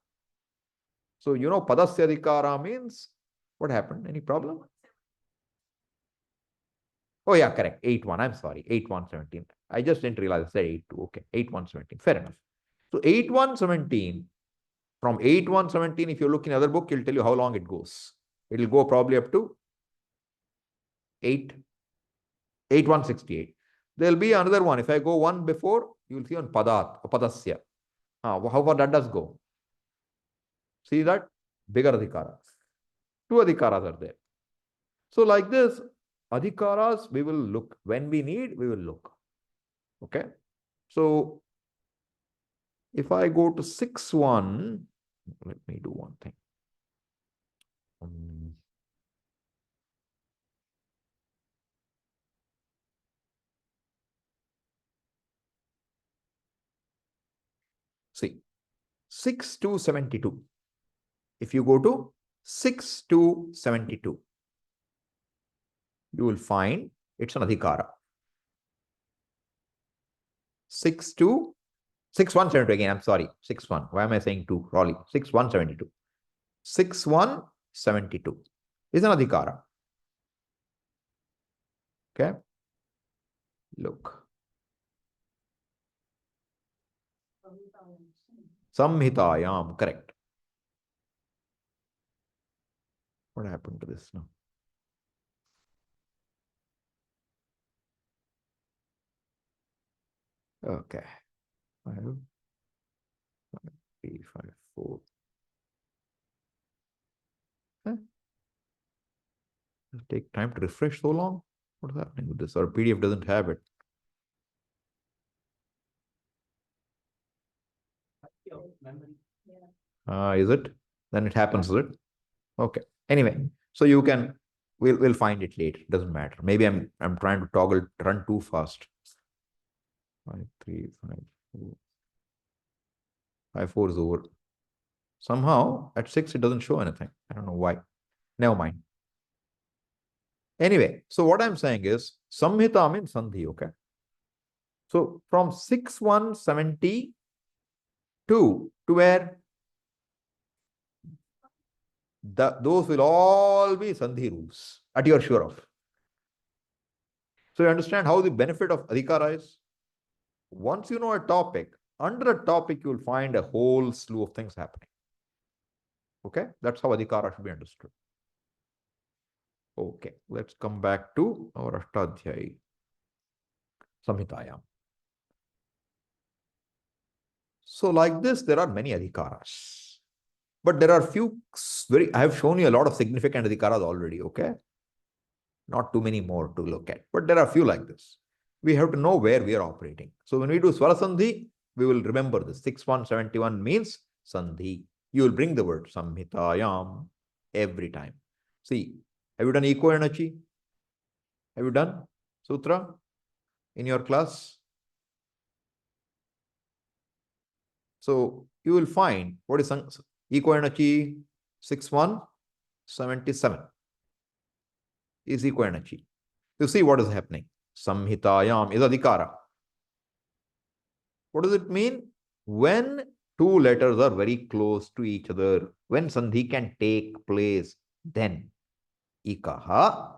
So, padasya adhikara means what happened? Any problem? Oh, yeah, correct. 8-1. I'm sorry. 8-1-17. I just didn't realize I said 8-2. Okay. 8-1-17. Fair enough. So 8-1-17. From 8-1-17, if you look in other book, it'll tell you how long it goes. It'll go probably up to 8-1-68. There'll be another one. If I go one before, you'll see on padat or padasya. How far that does go? See that? Bigger adhikaras. Two adhikaras are there. So like this, adhikaras, we will look. When we need, we will look. Okay. So if I go to 6-1, let me do one thing. See, 6 to 72. If you go to 6 to 72, you will find it's an adhikara. 6 to 6-1-72 again. I'm sorry. 6-1. Why am I saying 2? Raleigh. 6-1-72. 6-1-72 is an adhikara. Okay. Look. Samhitayam. Correct. What happened to this now? Okay. 5, 3, 5, 4. Huh? It'll take time to refresh so long. What is happening with this? Or PDF doesn't have it. Is it? Then it happens, is it? Okay. Anyway, so you can we'll find it later. Doesn't matter. Maybe I'm trying to run too fast. 5, 3, 5, 4. 5, 4 is over. Somehow at 6 it doesn't show anything. I don't know why. Never mind. Anyway, so what I'm saying is Samhita means Sandhi, okay? So from 6-1-72 to where? Those will all be Sandhi rules at you're sure of. So you understand how the benefit of adhikara is? Once you know a topic, under a topic, you'll find a whole slew of things happening. Okay, that's how adhikara should be understood. Okay, let's come back to our Ashtadhyayi Samhitayam. So like this, there are many adhikaras. But there are few I have shown you a lot of significant adhikaras already, okay? Not too many more to look at, but there are few like this. We have to know where we are operating. So when we do Swara Sandhi, we will remember this. 6171 means Sandhi. You will bring the word Samhitayam every time. See, have you done eco energy? Have you done Sutra in your class? So you will find what is eco energy 6177 is eco energy. You see what is happening. Samhitayam is adhikara. What does it mean? When two letters are very close to each other, when sandhi can take place, then ikaha,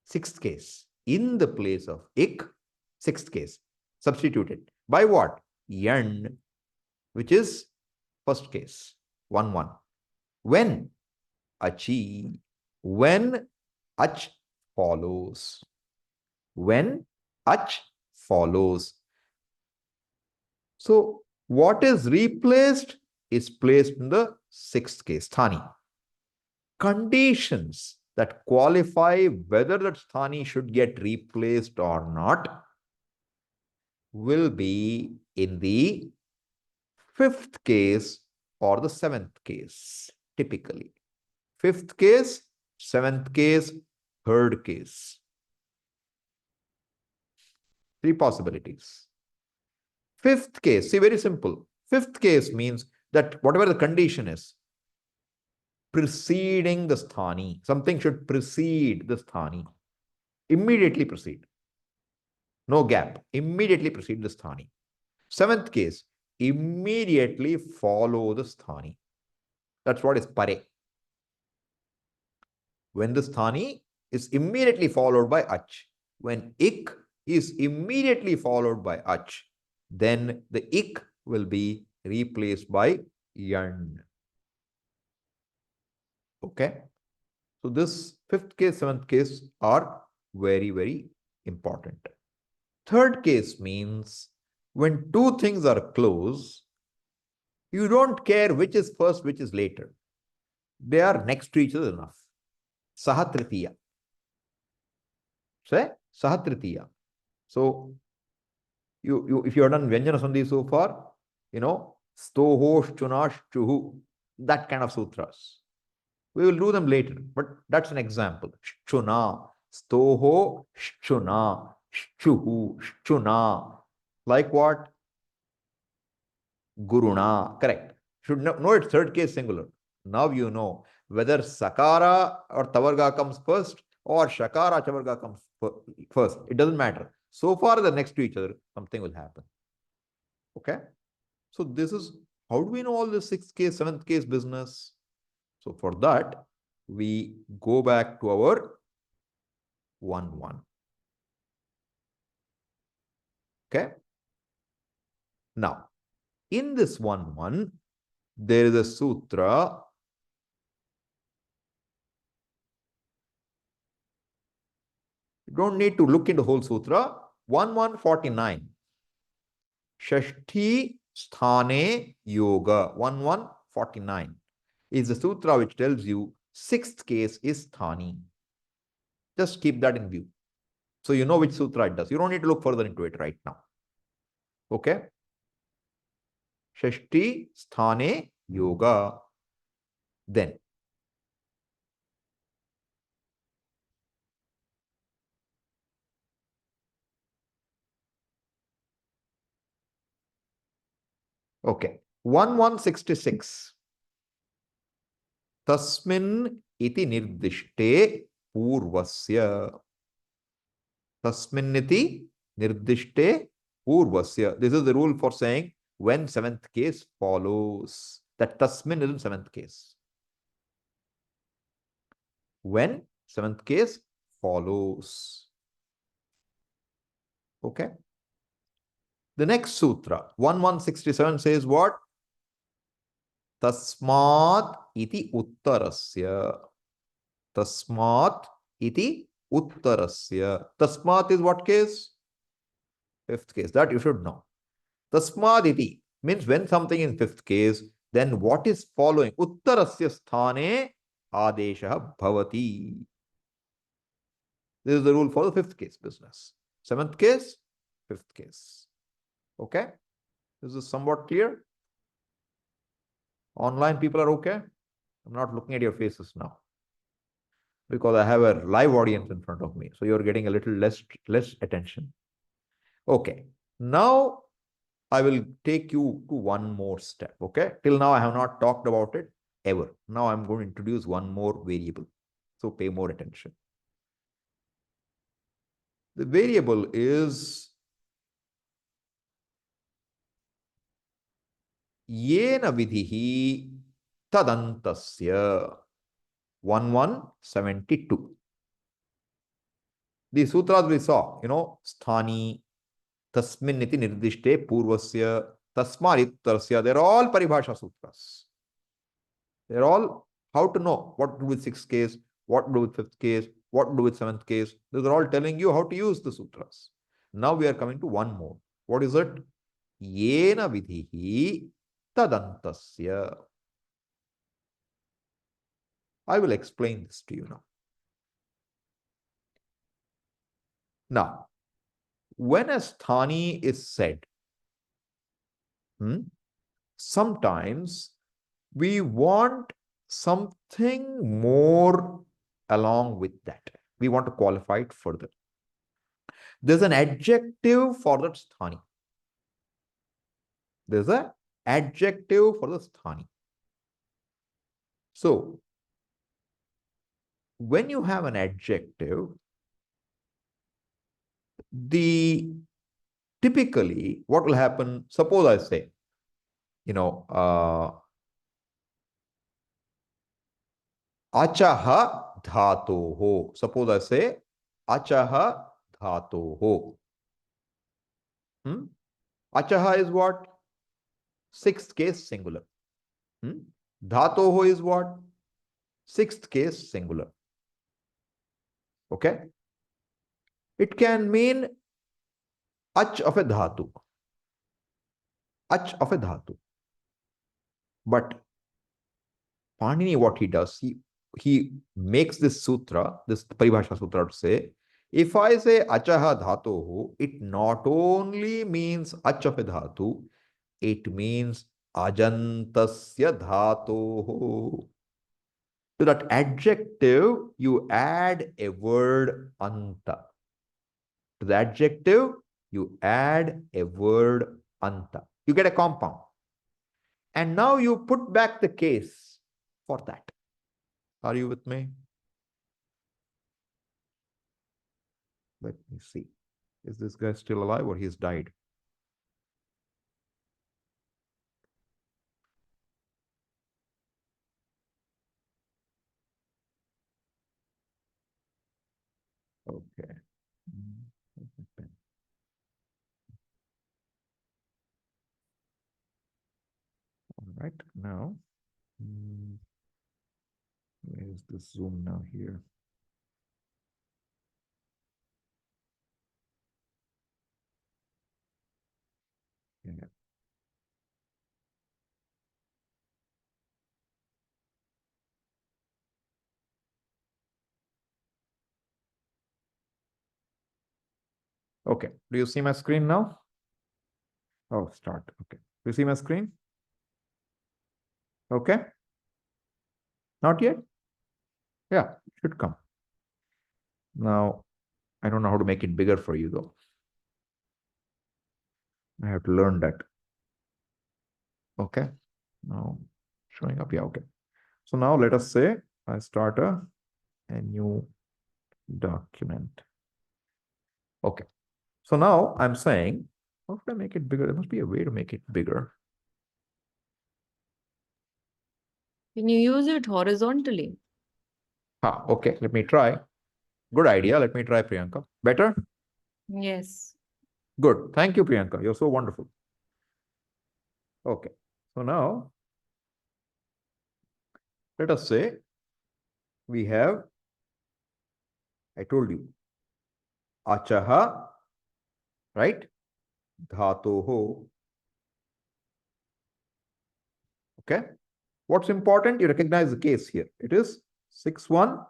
sixth case, in the place of ik, sixth case, substituted by what? Yan, which is first case, 1-1. When achi, when ach follows, when ach follows. So what is replaced is placed in the sixth case, sthani. Conditions that qualify whether that sthani should get replaced or not will be in the fifth case or the seventh case, typically. Fifth case, seventh case, third case. Three possibilities. Fifth case, see, very simple. Fifth case means that whatever the condition is, preceding the sthani, something should precede the sthani, immediately precede. No gap, immediately precede the sthani. Seventh case, immediately follow the sthani. That's what is pare. When the sthani is immediately followed by ach, when ik is immediately followed by ach, then the ik will be replaced by yan. Okay. So this fifth case, seventh case are very, very important. Third case means when two things are close, you don't care which is first, which is later. They are next to each other enough. Sahatritiya. Say Sahatritiya. So if you have done Vyanjana Sandhi so far, Stoho, Chunash, Chuhu, that kind of sutras. We will do them later, but that's an example. Shchuna, Stoho, Shchuna, Shchuhu, Shchuna. Like what? Guruna. Correct. Should know its third case singular. Now you know whether Sakara or Tavarga comes first or Shakara Chavarga comes first. It doesn't matter. So far they're next to each other, something will happen. Okay. So this is how do we know all this sixth case, seventh case business? So for that, we go back to our 1-1. Okay. Now, in this 1-1, there is a sutra. You don't need to look into the whole sutra. 1149. Shashti Sthane Yoga. 1149 is the sutra which tells you sixth case is Sthani. Just keep that in view. So you know which sutra it does. You don't need to look further into it right now. Okay. Shashti Sthane Yoga. Then okay. 1166. Tasmin iti nirdishte purvasya. Tasmin iti nirdishte purvasya. This is the rule for saying when seventh case follows. That tasmin is in seventh case. When seventh case follows. Okay. The next sutra, 1167 says what? Tasmat iti uttarasya. Tasmat iti uttarasya. Tasmat is what case? Fifth case. That you should know. Tasmat iti means when something in fifth case, then what is following? Uttarasya sthane adesha bhavati. This is the rule for the fifth case business. Seventh case, fifth case. Okay? This is somewhat clear. Online people are okay. I'm not looking at your faces now because I have a live audience in front of me. So you're getting a little less attention. Okay. Now I will take you to one more step. Okay. Till now I have not talked about it ever. Now I'm going to introduce one more variable. So pay more attention. The variable is yena vidhihi tadantasya 1172. The sutras we saw, sthani, tasmin iti nirdishte purvasya, tasmarittarasya, they're all paribhasha sutras. They're all how to know what to do with sixth case, what to do with fifth case, what to do with seventh case. These are all telling you how to use the sutras. Now we are coming to one more. What is it? Yena vidhihi tadantasya. I will explain this to you now. Now, when a sthani is said, sometimes we want something more along with that. We want to qualify it further. There's an adjective for that sthani. There's an adjective for the sthani. So, when you have an adjective, typically what will happen, suppose I say, achaha dhatoho. Suppose I say achaha dhatoho. Achaha is what? Sixth case singular. Dhatoho is what? Sixth case singular. Okay? It can mean ach of a dhatu. Ach of a dhatu. But Panini, what he does, he makes this sutra, this Paribhasha Sutra to say, if I say achaha dhatohu, it not only means ach of a dhatu, it means ajantasya dhatohu. To that adjective, you add a word anta. To the adjective, you add a word anta. You get a compound. And now you put back the case for that. Are you with me? Let me see. Is this guy still alive or he's died? Okay. All right. Now, where is the zoom now here? Yeah. Okay. Do you see my screen now? Oh, start. Okay. Do you see my screen? Okay. Not yet? Yeah, it should come. Now, I don't know how to make it bigger for you though. I have to learn that. Okay. Now, showing up. Yeah, okay. So now let us say I start a new document. Okay. So now I'm saying, how should I make it bigger? There must be a way to make it bigger. Can you use it horizontally? Okay. Let me try. Good idea. Let me try, Priyanka. Better? Yes. Good. Thank you, Priyanka. You're so wonderful. Okay. So now Let us say we have, I told you, achaha, right? Dhatoho. Okay. What's important? You recognize the case here. It is 6-1,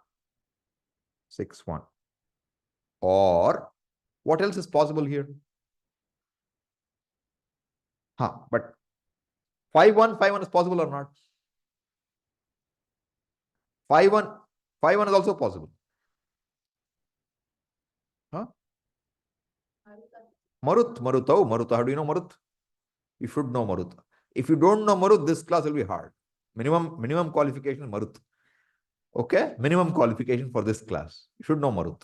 6-1. Or what else is possible here? But 5-1, 5-1 is possible or not? 5-1, 5-1 is also possible. Marut, Maruta. How do you know Marut? You should know Marut. If you don't know Marut, this class will be hard. Minimum qualification is Marut. Okay? Minimum qualification for this class. You should know Marut.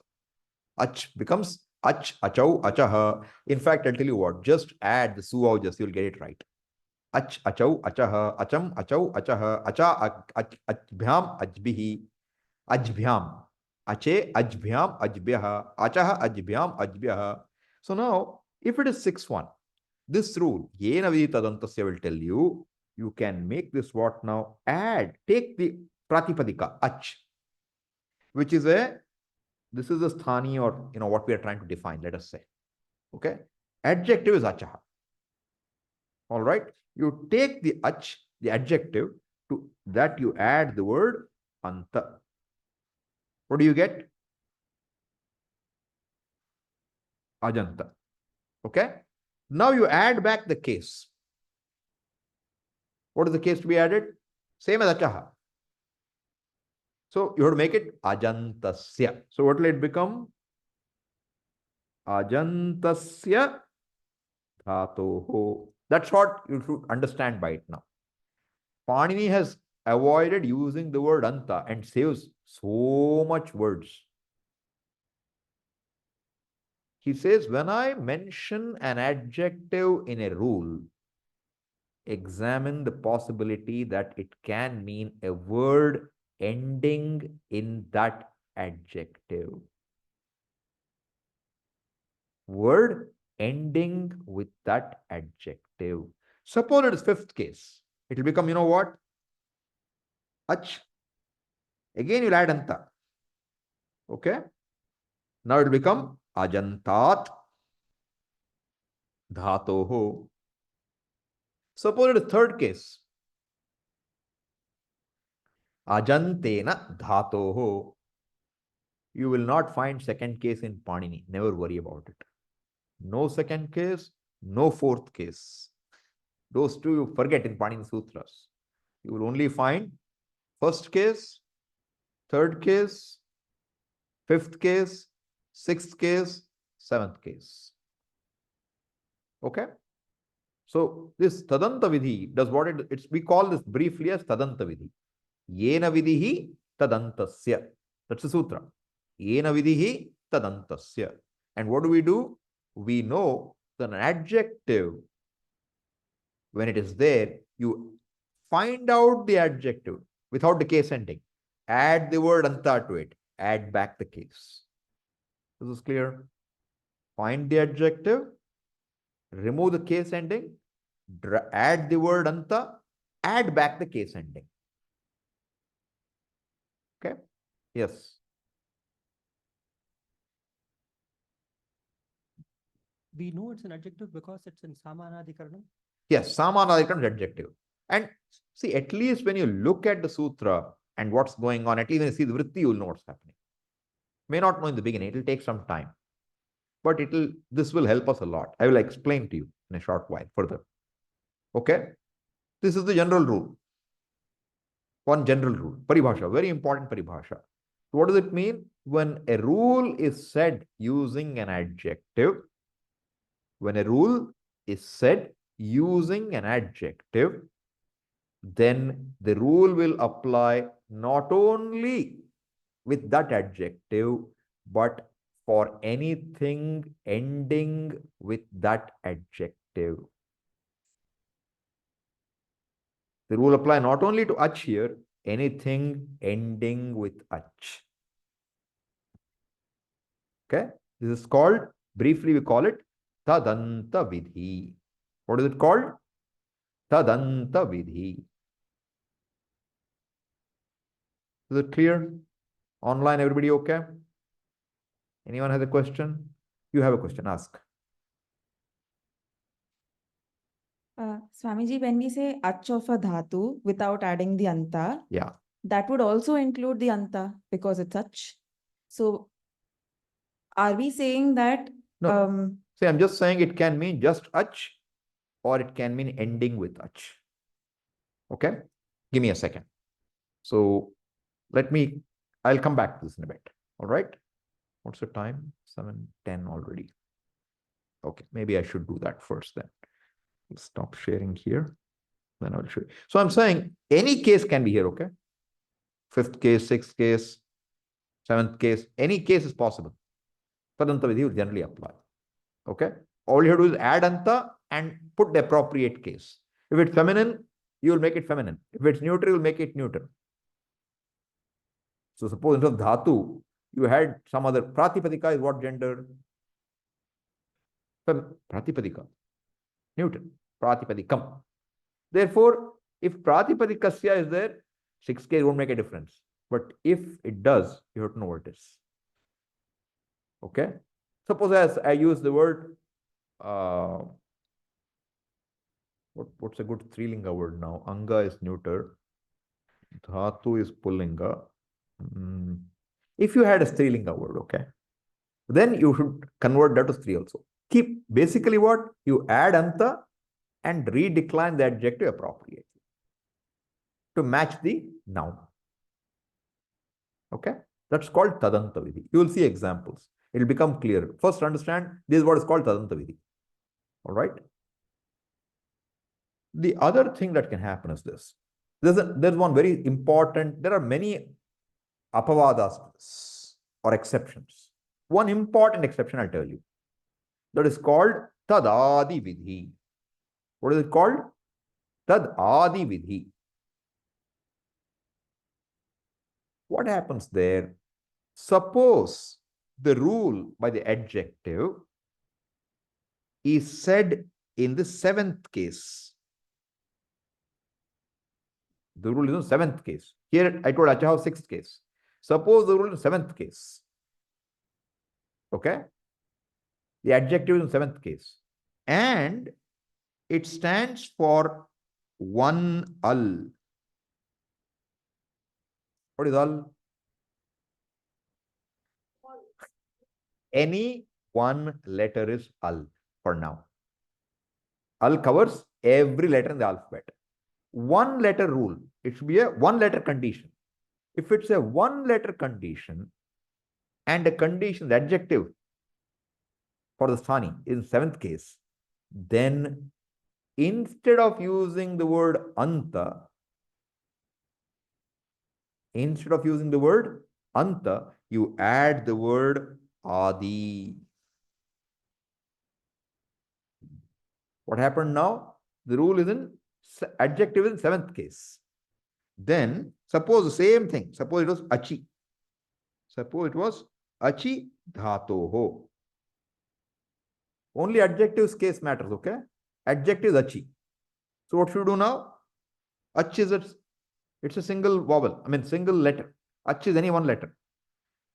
Ach becomes ach, achau, achaha. In fact, I'll tell you what. Just add the suau, just you'll get it right. Ach, achau, achaha, acham, achau, achaha, acha, achbhyam, ajbihi, ajbhyam, ache, ajbhyam, ajbyaha, achaha, ajbhyam, ajbyaha. So now, if it is 6-1, this rule, yena vidhi tadantasya, will tell you, you can make this what now? Add, take the pratipadika, ach, which is this is a sthani, or what we are trying to define, let us say. Okay? Adjective is achaha. All right? You take the ach, the adjective, to that you add the word anta. What do you get? Ajanta. Okay? Now you add back the case. What is the case to be added? Same as achaha. So you have to make it ajantasya. So what will it become? Ajantasya dhatoho. That's what you should understand by it now. Panini has avoided using the word anta and saves so much words. He says, when I mention an adjective in a rule, examine the possibility that it can mean a word ending in that adjective. Word ending with that adjective. Suppose it is fifth case. It will become, you know what? Ach. Again, you'll add anta. Okay? Now it will become ajantat dhatoho. Suppose it is third case. Ajantena dhatoho. You will not find second case in Panini. Never worry about it. No second case, no fourth case. Those two you forget in Panini Sutras. You will only find first case, third case, fifth case, sixth case, seventh case. Okay? So this Tadanta Vidhi does what we call this briefly as Tadanta Vidhi. Yena Vidhi Tadantasya. That's the sutra. Yena Vidhi Tadantasya. And what do? We know that an adjective, when it is there, you find out the adjective without the case ending. Add the word anta to it. Add back the case. This is clear. Find the adjective, remove the case ending, add the word anta, add back the case ending. Okay? Yes. We know it's an adjective because it's in Samanadikaranam. Yes, Samanadikaranam is adjective. And see, at least when you look at the sutra and what's going on, at least when you see the vritti, you'll know what's happening. May not know in the beginning, it will take some time. But this will help us a lot. I will explain to you in a short while further. Okay? This is the general rule. One general rule. Paribhasha, very important paribhasha. What does it mean? When a rule is said using an adjective, when a rule is said using an adjective, then the rule will apply not only with that adjective, but for anything ending with that adjective. The rule apply not only to ach here, anything ending with ach. Okay? This is called, briefly we call it Tadanta Vidhi. What is it called? Tadanta Vidhi. Is it clear? Online, everybody okay? Anyone has a question? You have a question, ask. Swamiji, when we say ach of a dhatu without adding the anta, Yeah. that would also include the anta because it's ach. So are we saying that? No. See, I'm just saying it can mean just ach or it can mean ending with ach. Okay? Give me a second. So I'll come back to this in a bit. All right? What's the time? 7:10 already. Okay, maybe I should do that first then. I'll stop sharing here. Then I'll show you. So I'm saying any case can be here, okay? Fifth case, sixth case, seventh case, any case is possible. Tadanta vidhi will generally apply. Okay? All you have to do is add anta and put the appropriate case. If it's feminine, you will make it feminine. If it's neutral, you will make it neutral. So suppose instead of dhatu, you had some other. Pratipadika is what gender? Pratipadika. Neutral. Pratipadikam. Therefore, if pratipadikasya is there, 6K won't make a difference. But if it does, you have to know what it is. Okay? Suppose as I use the word, what's a good strilinga word now? Anga is neuter. Dhatu is pullinga. If you had a strilinga word, okay, then you should convert that to stri also. Keep basically what? You add anta and redecline the adjective appropriately to match the noun. Okay? That's called tadanta vidhi. You will see examples. It will become clear. First, understand this is what is called tadanta vidhi. All right? The other thing that can happen is this. There's one very important, there are many apavadas or exceptions. One important exception I'll tell you. That is called tadadi vidhi. What is it called? Tadadi vidhi. What happens there? Suppose the rule by the adjective is said in the seventh case. The rule is in seventh case. Here I told Achav sixth case. Suppose the rule is seventh case. Okay? The adjective is in seventh case. And it stands for one al. What is al? Any one letter is al for now. Al covers every letter in the alphabet. One letter rule. It should be a one letter condition. If it's a one letter condition and a condition, the adjective for the sthani in seventh case, then instead of using the word anta, you add the word adi. What happened now? The rule is in adjective in seventh case. Then suppose the same thing. Suppose it was achi. Suppose it was achi dhatoho. Only adjectives case matters, okay? Adjective is achi. So what should you do now? Ach is it's a single vowel. I mean single letter. Ach is any one letter.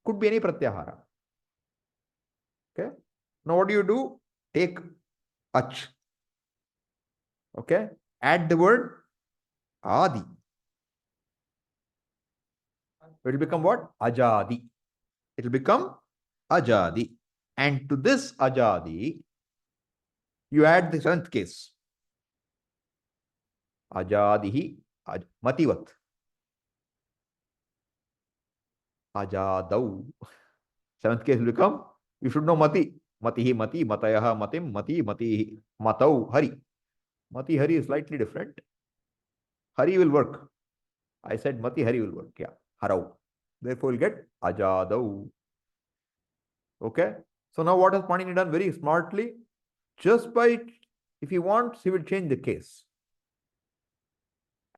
Could be any pratyahara. Okay? Now what do? Take ach. Okay? Add the word adi. It will become what? Ajadi. It will become ajadi. And to this ajadi, you add the seventh case. Ajadihi mativat. Ajadau. Seventh case will become, you should know mati. Matihi mati, matayaha matim, mati, matihi, matau, hari. Mati, hari is slightly different. Hari will work. I said mati, hari will work. Yeah. Harau. Therefore, we'll get ajadau. Okay. So now what has Panini done very smartly? Just by, if he wants, he will change the case.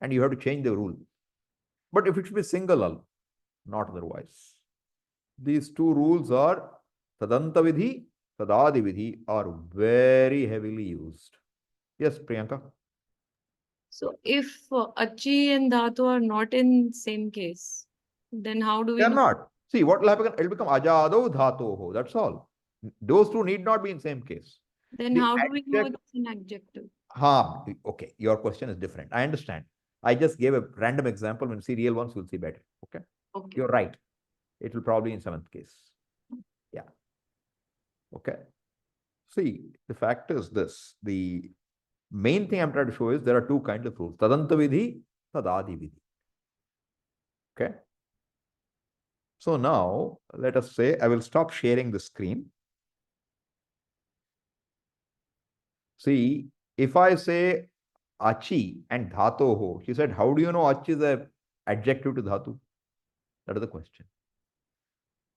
And you have to change the rule. But if it should be single al, not otherwise. These two rules are tadanta vidhi, tadadi vidhi are very heavily used. Yes, Priyanka. So if achi and dhatu are not in same case, Then how do They we are know? not. See, what will happen? It will become ajado dhatoho. That's all. Those two need not be in same case. Then The how do we know adject- it's an adjective? Okay, your question is different. I understand. I just gave a random example. When you see real ones, you'll see better. Okay. Okay. You're right. It will probably in seventh case. Yeah. Okay. See, the fact is this. The main thing I'm trying to show is there are two kinds of rules. Tadanta vidhi, tadadi vidhi. Okay. So now let us say I will stop sharing the screen. See, if I say achi and dhatoho, she said, how do you know achi is a adjective to dhatu? That is the question.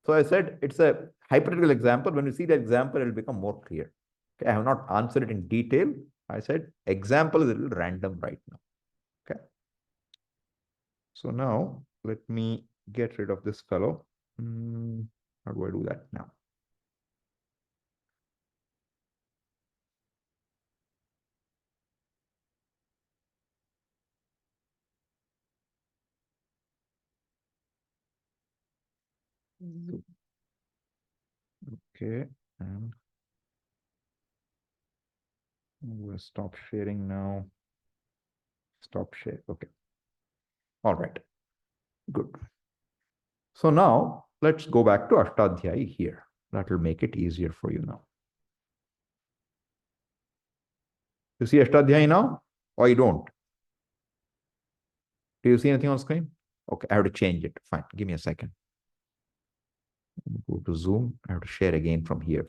So I said it's a hypothetical example. When you see the example, it will become more clear. Okay, I have not answered it in detail. I said example is a little random right now. Okay. So now let me get rid of this fellow. How do I do that now? Okay, and we'll stop sharing now. Stop share. Okay. All right. Good. So now let's go back to Ashtadhyayi here. That will make it easier for you now. You see Ashtadhyayi now, or you don't? Do you see anything on screen? Okay, I have to change it. Fine. Give me a second. Go to Zoom. I have to share again from here.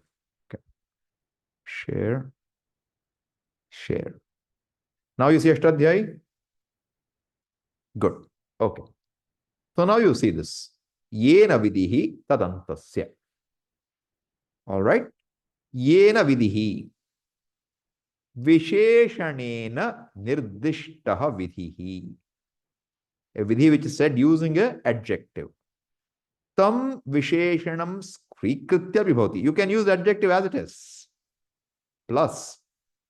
Okay. Share. Share. Now you see Ashtadhyayi? Good. Okay. So now you see this. Yena vidihi tadantasya. All right. Yena vidihi. Visheshanena nirdishtaha vidhihi. A vidhi which is said using a adjective. Tam visheshanam svikritya vibhavati. You can use adjective as it is. Plus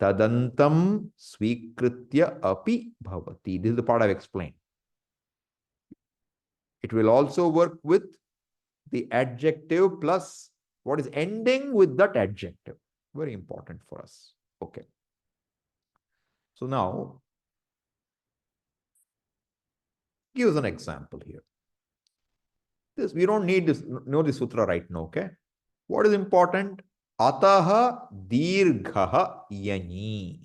tadantam svikritya api bhavati. This is the part I've explained. It will also work with the adjective plus what is ending with that adjective. Very important for us. Okay. So now, give us an example here. This we don't need this, know the sutra right now, okay? What is important? Ataha dirghaha yani.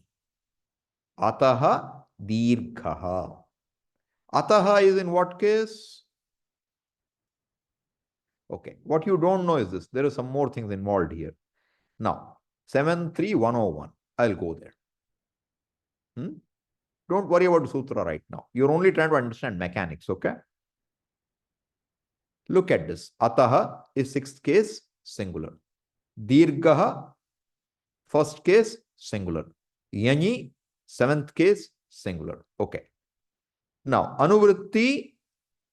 Ataha dirghaha. Ataha is in what case? Okay, what you don't know is this. There are some more things involved here. Now, 73101. I'll go there. Don't worry about the sutra right now. You're only trying to understand mechanics, okay? Look at this. Ataha is sixth case, singular. Dirgaha, first case, singular. Yani, seventh case, singular. Okay. Now, anuvritti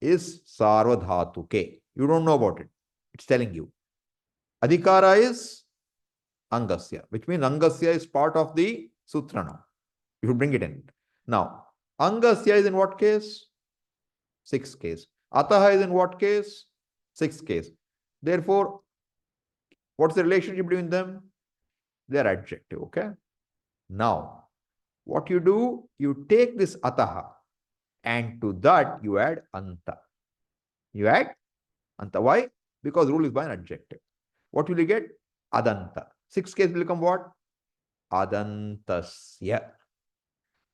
is sarvadhatuke. You don't know about it. It's telling you. Adhikara is angasya, which means angasya is part of the sutra now. You should bring it in. Now, angasya is in what case? Sixth case. Ataha is in what case? Sixth case. Therefore, what's the relationship between them? They are adjective, okay? Now, what you do, you take this ataha and to that you add anta. You add anta. Why? Because rule is by an adjective. What will you get? Adanta. Sixth case will become what? Adantasya.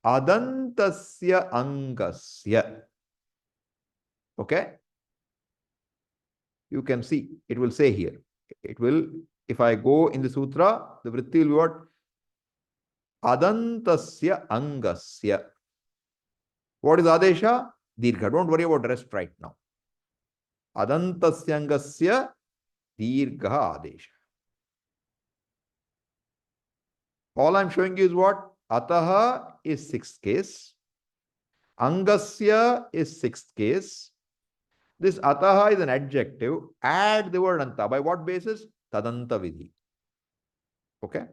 Adantasya angasya. Okay? You can see, it will say here. It will, if I go in the sutra, the vritti will be what? Adantasya angasya. What is adesha? Dirgha. Don't worry about the rest right now. Adantasya angasya dirgha adesha. All I'm showing you is what? Ataha is sixth case. Angasya is sixth case. This ataha is an adjective. Add the word anta. By what basis? Tadanta vidhi. Okay.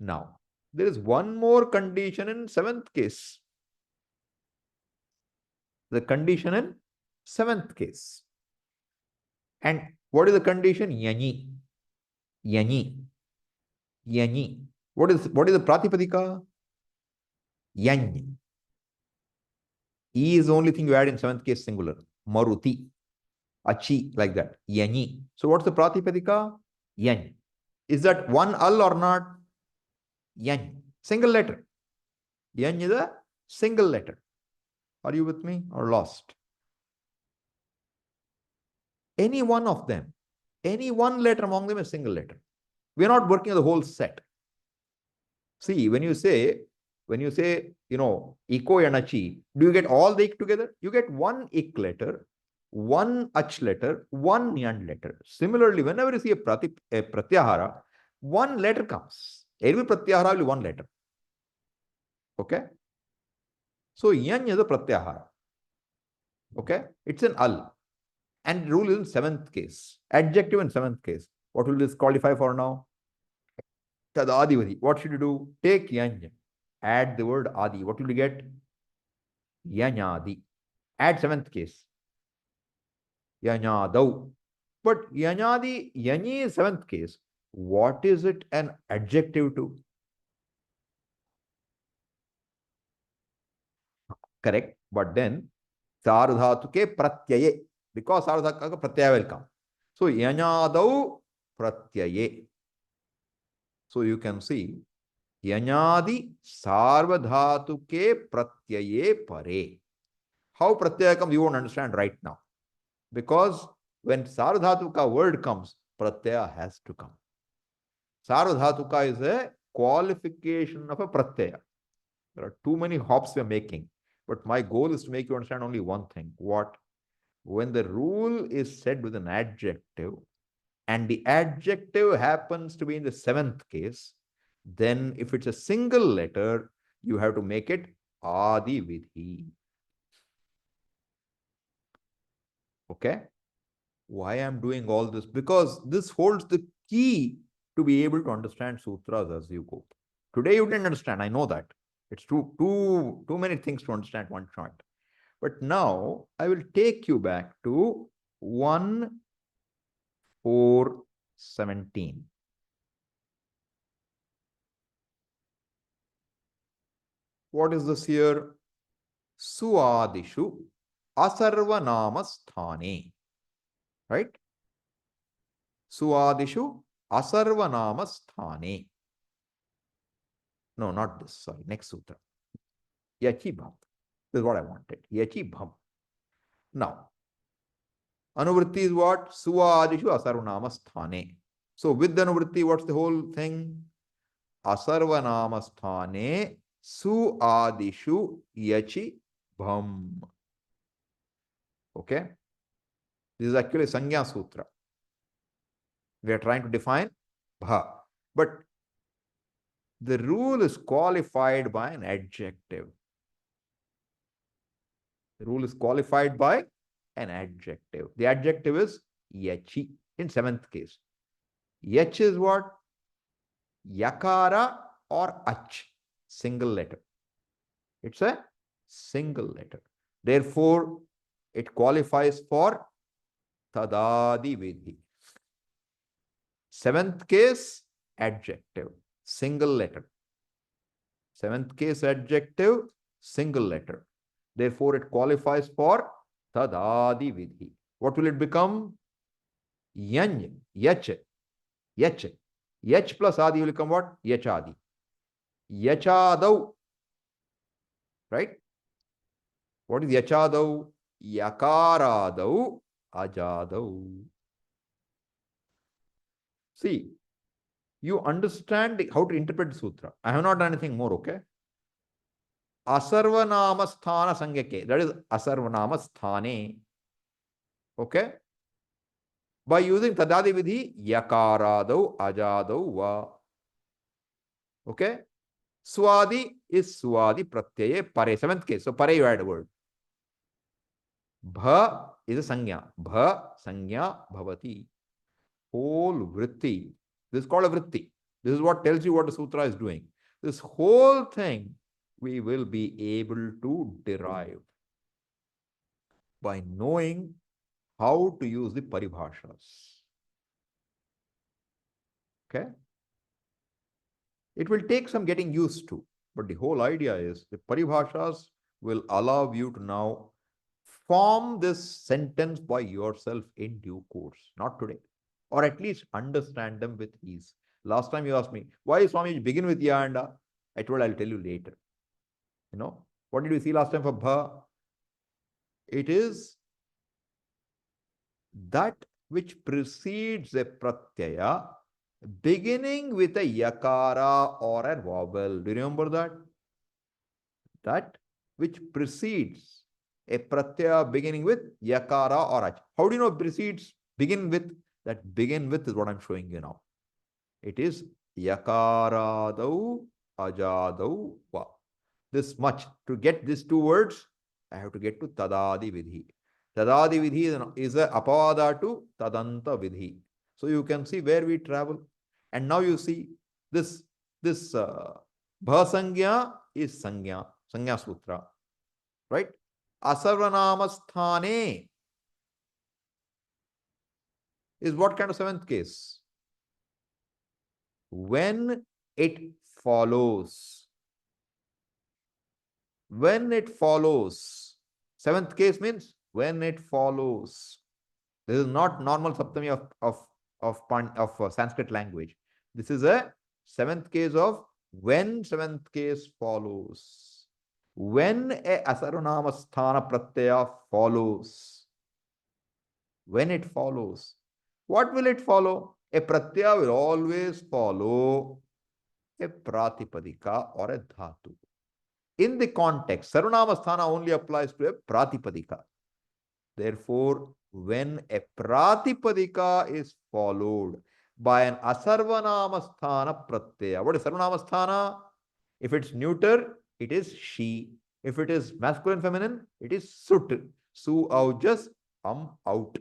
Now, there is one more condition in seventh case. The condition in Seventh case. And what is the condition? Yani. Yani. Yani. What is the Pratipadika? Yan. E is the only thing you add in seventh case singular. Maruti. Achi, like that. Yani. So what's the Pratipadika? Yan. Is that one al or not? Yan. Single letter. Yan is a single letter. Are you with me or lost? Any one of them, any one letter among them is single letter. We are not working on the whole set. See, when you say, Iko and Achi, do you get all the ik together? You get one ik letter, one ach letter, one yan letter. Similarly, whenever you see a pratyahara, one letter comes. Every pratyahara will be one letter. Okay? So, yan is a pratyahara. Okay? It's an al. And rule is in seventh case. Adjective in seventh case. What will this qualify for now? Tadadivadi. What should you do? Take yanya. Add the word adi. What will you get? Yanyadi. Add seventh case. Yanyadau. But yanyadi, yani is seventh case. What is it an adjective to? Correct. But then, sarudhatuke pratyaye. Because sarudhatuke pratyaya will come. So, yanyadau pratyaye. So, you can see, yanyadi sarvadhatuke pratyaye pare. How pratyaya comes, you won't understand right now. Because when sarvadhatuka word comes, pratyaya has to come. Sarvadhatuka is a qualification of a pratyaya. There are too many hops we are making. But my goal is to make you understand only one thing. What? When the rule is said with an adjective, and the adjective happens to be in the seventh case, then if it's a single letter, you have to make it adi vidhi. Okay? Why I'm doing all this? Because this holds the key to be able to understand sutras as you go. Today you didn't understand, I know that. It's too many things to understand one shot. But now I will take you back to 1:4:17. What is this here? Suadishu asarvanamasthane. Right? Suadishu asarvanamasthane. No, not this. Sorry, next sutra. Yachi bham. This is what I wanted. Yachi bham. Now, anuvritti is what? Suadishu asarvanamasthane. So, with the anuvritti, what's the whole thing? Asarvanamasthane suadishu yachi bham. Okay? This is actually Sanya Sutra. We are trying to define bha. But the rule is qualified by an adjective. The rule is qualified by an adjective. The adjective is yachi in seventh case. Yach is what? Yakara or ach. Single letter. It's a single letter. Therefore, it qualifies for tadadi vidhi. Seventh case, adjective. Single letter. Seventh case, adjective, single letter. Therefore, it qualifies for tadadi vidhi. What will it become? Yany, yach, yach. Yach plus adi will become what? Yachadi. Yachadau. Right? What is yachadau? Yakaradau, ajadau. See, you understand how to interpret the sutra. I have not done anything more, okay? Asarvanamasthana sangyake. That is asarvanamasthane. Okay? By using tadadi vidhi, yakaradau, ajadau, va. Okay? Swadi is swadi pratyaye pare. Seventh case. So pare you add a word. Bha is a sanya. Bha sanya bhavati. Whole vritti. This is called a vritti. This is what tells you what the sutra is doing. This whole thing we will be able to derive. by knowing how to use the paribhashas. Okay? It will take some getting used to, but the whole idea is the paribhashas will allow you to now form this sentence by yourself in due course, not today, or at least understand them with ease. Last time you asked me, why Swami begin with ya and a? I told I'll tell you later. You know, what did we see last time for bha? It is that which precedes a pratyaya beginning with a yakara or a vowel. Do you remember that? That which precedes a pratyaya beginning with yakara or ach. How do you know precedes? Begin with. That begin with is what I'm showing you now. It is yakaradau ajadau va. This much. To get these two words, I have to get to tadadi vidhi. Tadadi vidhi is a apavada to tadanta vidhi. So you can see where we travel. And now you see this bhasangya is sangya sutra. Right? Asarvanamasthane is what kind of seventh case? When it follows. When it follows. Seventh case means when it follows. This is not normal saptami of Sanskrit language. This is a seventh case of when seventh case follows. When a asarvanamasthana pratyaya follows. When it follows. What will it follow? A pratyaya will always follow a pratipadika or a dhatu. In the context, sarvanamasthana only applies to a pratipadika. Therefore, when a pratipadika is followed by an asarvanamasthana pratyaya. What is sarvanamasthana? If it's neuter, it is she. If it is masculine, feminine, it is sut. Su aujas out.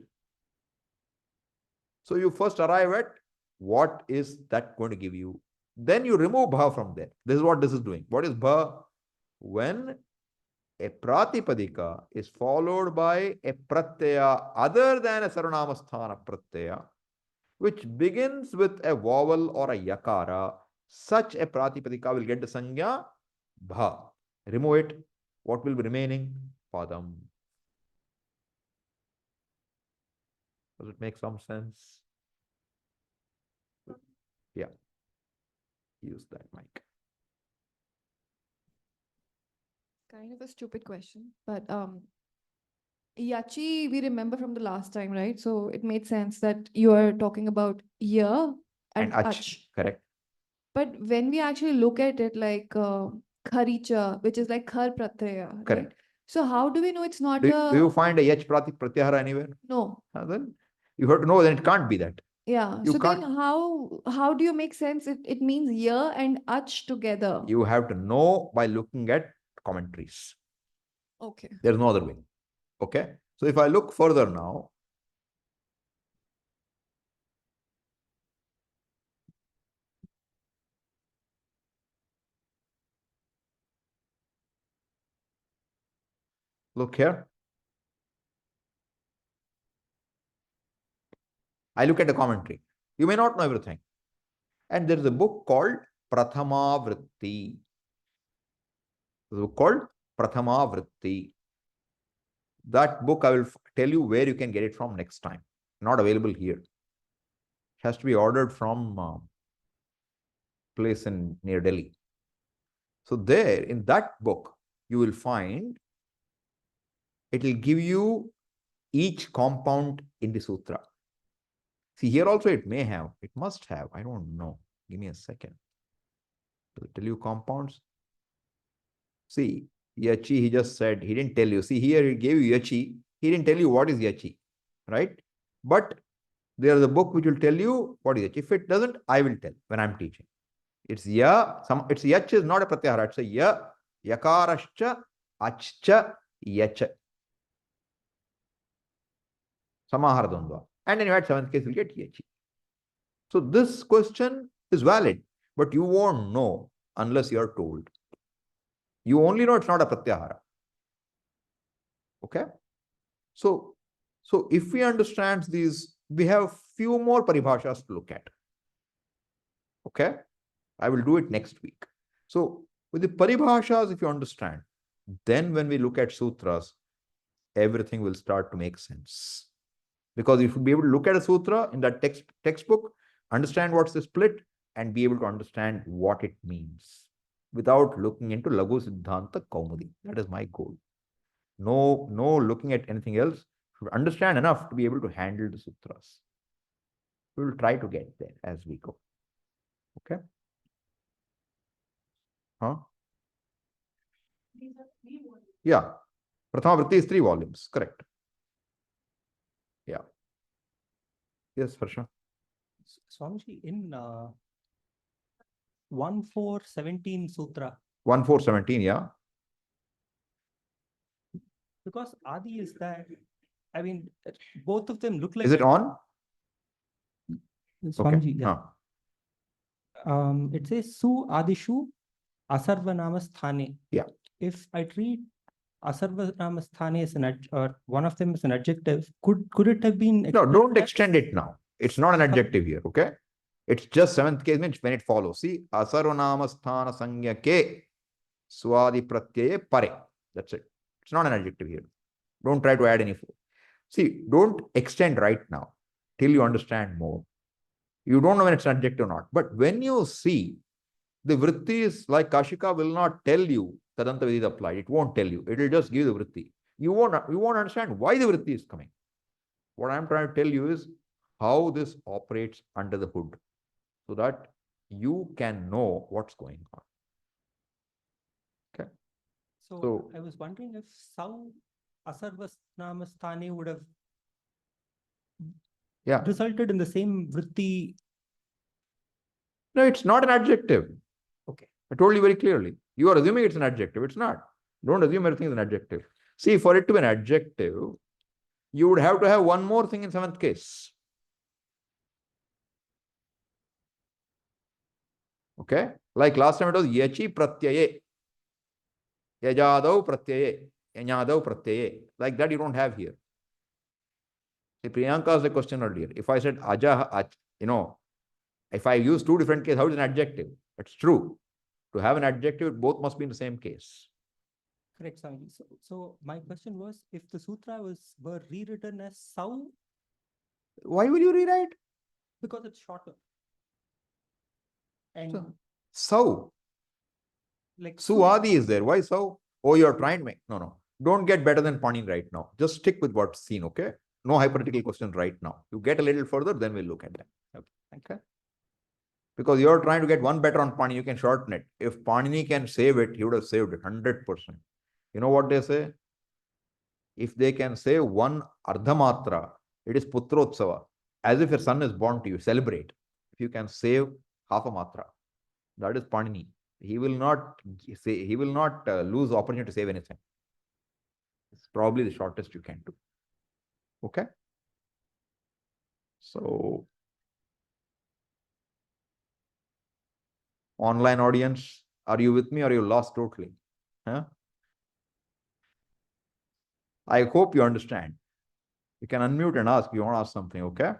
So you first arrive at what is that going to give you. Then you remove bha from there. This is what this is doing. What is bha? When a pratipadika is followed by a pratyaya other than a sarvanamasthana pratyaya, which begins with a vowel or a yakara, such a pratipadika will get the sangya bha. Remove it. What will be remaining? Padam. Does it make some sense? Yeah. Use that mic. Kind of a stupid question, but yachi we remember from the last time, right? So it made sense that you are talking about ya and ach. Correct. But when we actually look at it like kharicha, which is like khar pratyaya, right? Correct. So how do we know it's not Do a you find a yach pratyahara anywhere? no? Then you have to know then it can't be that. Yeah. You So then can't. how do you make sense? It means ya and ach together. You have to know by looking at commentaries. Okay. There's no other way. Okay. So if I look further now, look here. I look at the commentary. You may not know everything. And there is a book called Prathama Vritti. There's a book called Prathama Vritti. That book I will tell you where you can get it from next time. Not available here. It has to be ordered from place in near Delhi. So there, in that book, you will find it will give you each compound in the sutra. See, here also it may have, it must have, I don't know. Give me a second. Will tell you compounds. See, yachi, he just said, he didn't tell you. See, here he gave you yachi. He didn't tell you what is yachi, right? But there is a book which will tell you what is yachi. If it doesn't, I will tell when I'm teaching. It's ya, it's yach is not a pratyahara. It's a ya, yakarascha, achcha, yach. Samahara Dvandva. And then you had seventh case, you'll get yachi. So this question is valid, but you won't know unless you are told. You only know it's not a pratyahara. Okay? So if we understand these, we have few more paribhashas to look at. Okay, I will do it next week. So with the paribhashas, if you understand, then when we look at sutras, everything will start to make sense. Because you should be able to look at a sutra in that textbook, understand what's the split, and be able to understand what it means without looking into Laghu Siddhanta Kaumudi. That is my goal. No looking at anything else. Should understand enough to be able to handle the sutras. We will try to get there as we go. Okay? Huh? Yeah. Prathama Vritti is 3 volumes. Correct. Yeah. Yes, Harsha. Swamiji, in 1417 Sutra, 1417, yeah. because Adi is there, I mean, both of them look like. Is it on? Swamiji, Okay. yeah. It says Su Adishu Asarvanama Sthane. Yeah. If I treat Asarvanama Sthane as or one of them as an adjective, could it have been? No, don't extend it now. It's not an adjective here, okay? It's just 7th case, means when it follows. See, asarvanama sthana sangya ke swadi pratyaye pare. That's it. It's not an adjective here. Don't try to add any. See, don't extend right now till you understand more. You don't know when it's an adjective or not. But when you see the vrittis, like Kashika will not tell you Tadanta Vidhi applied. It won't tell you. It will just give the vritti. You won't understand why the vritti is coming. What I'm trying to tell you is how this operates under the hood, so that you can know what's going on. Okay. So I was wondering if Sau Asarvanama Sthane would have resulted in the same vritti. No, it's not an adjective. Okay. I told you very clearly. You are assuming it's an adjective. It's not. Don't assume everything is an adjective. See, for it to be an adjective, you would have to have one more thing in 7th case. Okay? Like last time it was yachi pratyaye. Yajadau pratyaye. Yanyadau pratyaye. Like that you don't have here. See, Priyanka asked a question earlier. If I said aja, if I use 2 different cases, how is an adjective? It's true. To have an adjective, both must be in the same case. Correct, Swamiji. So my question was, if the sutra were rewritten as Sau. Why will you rewrite? Because it's shorter. And Sau. Like Suadi is there. Why Sau? Oh, you're trying to make. No. Don't get better than Panini right now. Just stick with what's seen, okay? No hypothetical question right now. You get a little further, then we'll look at that. Okay. Because you're trying to get one better on Panini, you can shorten it. If Panini can save it, he would have saved it 100%. You know what they say? If they can save one ardhamatra, it is putrotsava. As if your son is born to you, celebrate. If you can save half a matra, that is Panini. He will not lose the opportunity to save anything. It's probably the shortest you can do. Okay. So, online audience, are you with me or are you lost totally? Huh? I hope you understand. You can unmute and ask if you want to ask something, okay?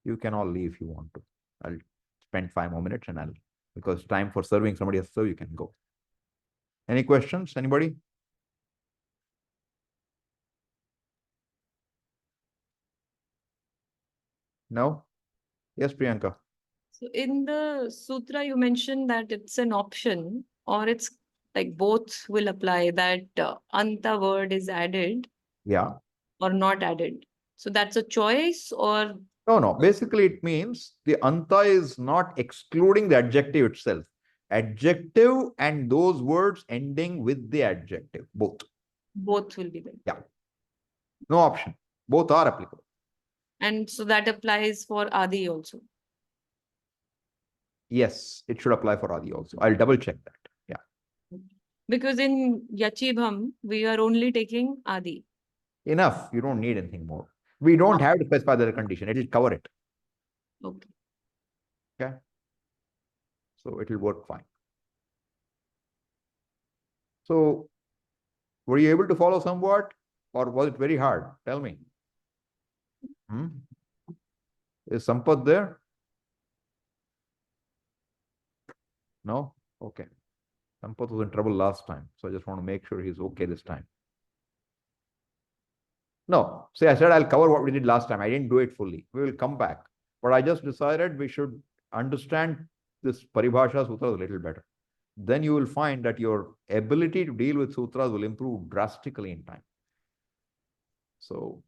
You can all leave if you want to. I'll spend 5 more minutes and because time for serving somebody else, so you can go. Any questions? Anybody? No? Yes, Priyanka. So in the sutra, you mentioned that it's an option, or it's like both will apply, that anta word is added. Yeah. Or not added. So that's a choice, or? No. Basically, it means the anta is not excluding the adjective itself. Adjective and those words ending with the adjective, both. Both will be there. Yeah. No option. Both are applicable. And so that applies for Adi also. Yes, it should apply for Adi also. I'll double check that. Yeah. Because in Yachibham, we are only taking Adi. Enough. You don't need anything more. We don't have to specify the condition. It will cover it. Okay. Okay. So it will work fine. So were you able to follow somewhat? Or was it very hard? Tell me. Is Sampath there? No? Okay. Sampath was in trouble last time, so I just want to make sure he's okay this time. No, see, I said I'll cover what we did last time. I didn't do it fully. We will come back. But I just decided we should understand this Paribhasha Sutra a little better. Then you will find that your ability to deal with sutras will improve drastically in time. So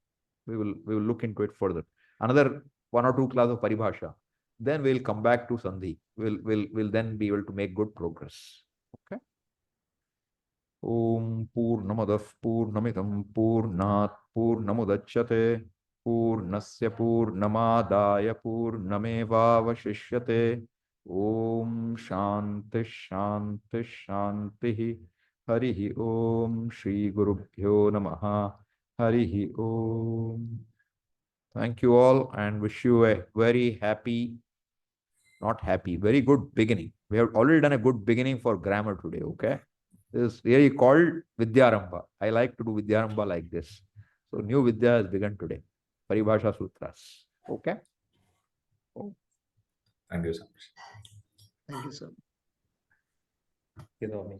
we will look into it further. Another 1 or 2 classes of Paribhasha. Then we'll come back to Sandhi. We'll then be able to make good progress. Okay. Om Purnamadah Purnamidam Purnat Purnamudachyate Purnasya Purnamadaya Purnamevavashishyate. Om Shanti Shanti Shanti. Harihi Om Shri Gurubhyo Namaha. Harihi Om. Thank you all and wish you a very happy, not happy, very good beginning. We have already done a good beginning for grammar today, okay? This is really called Vidyarambha. I like to do Vidyarambha like this. So new Vidya has begun today. Paribhasha Sutras. Okay? Thank you so much. Thank you, sir. You know me.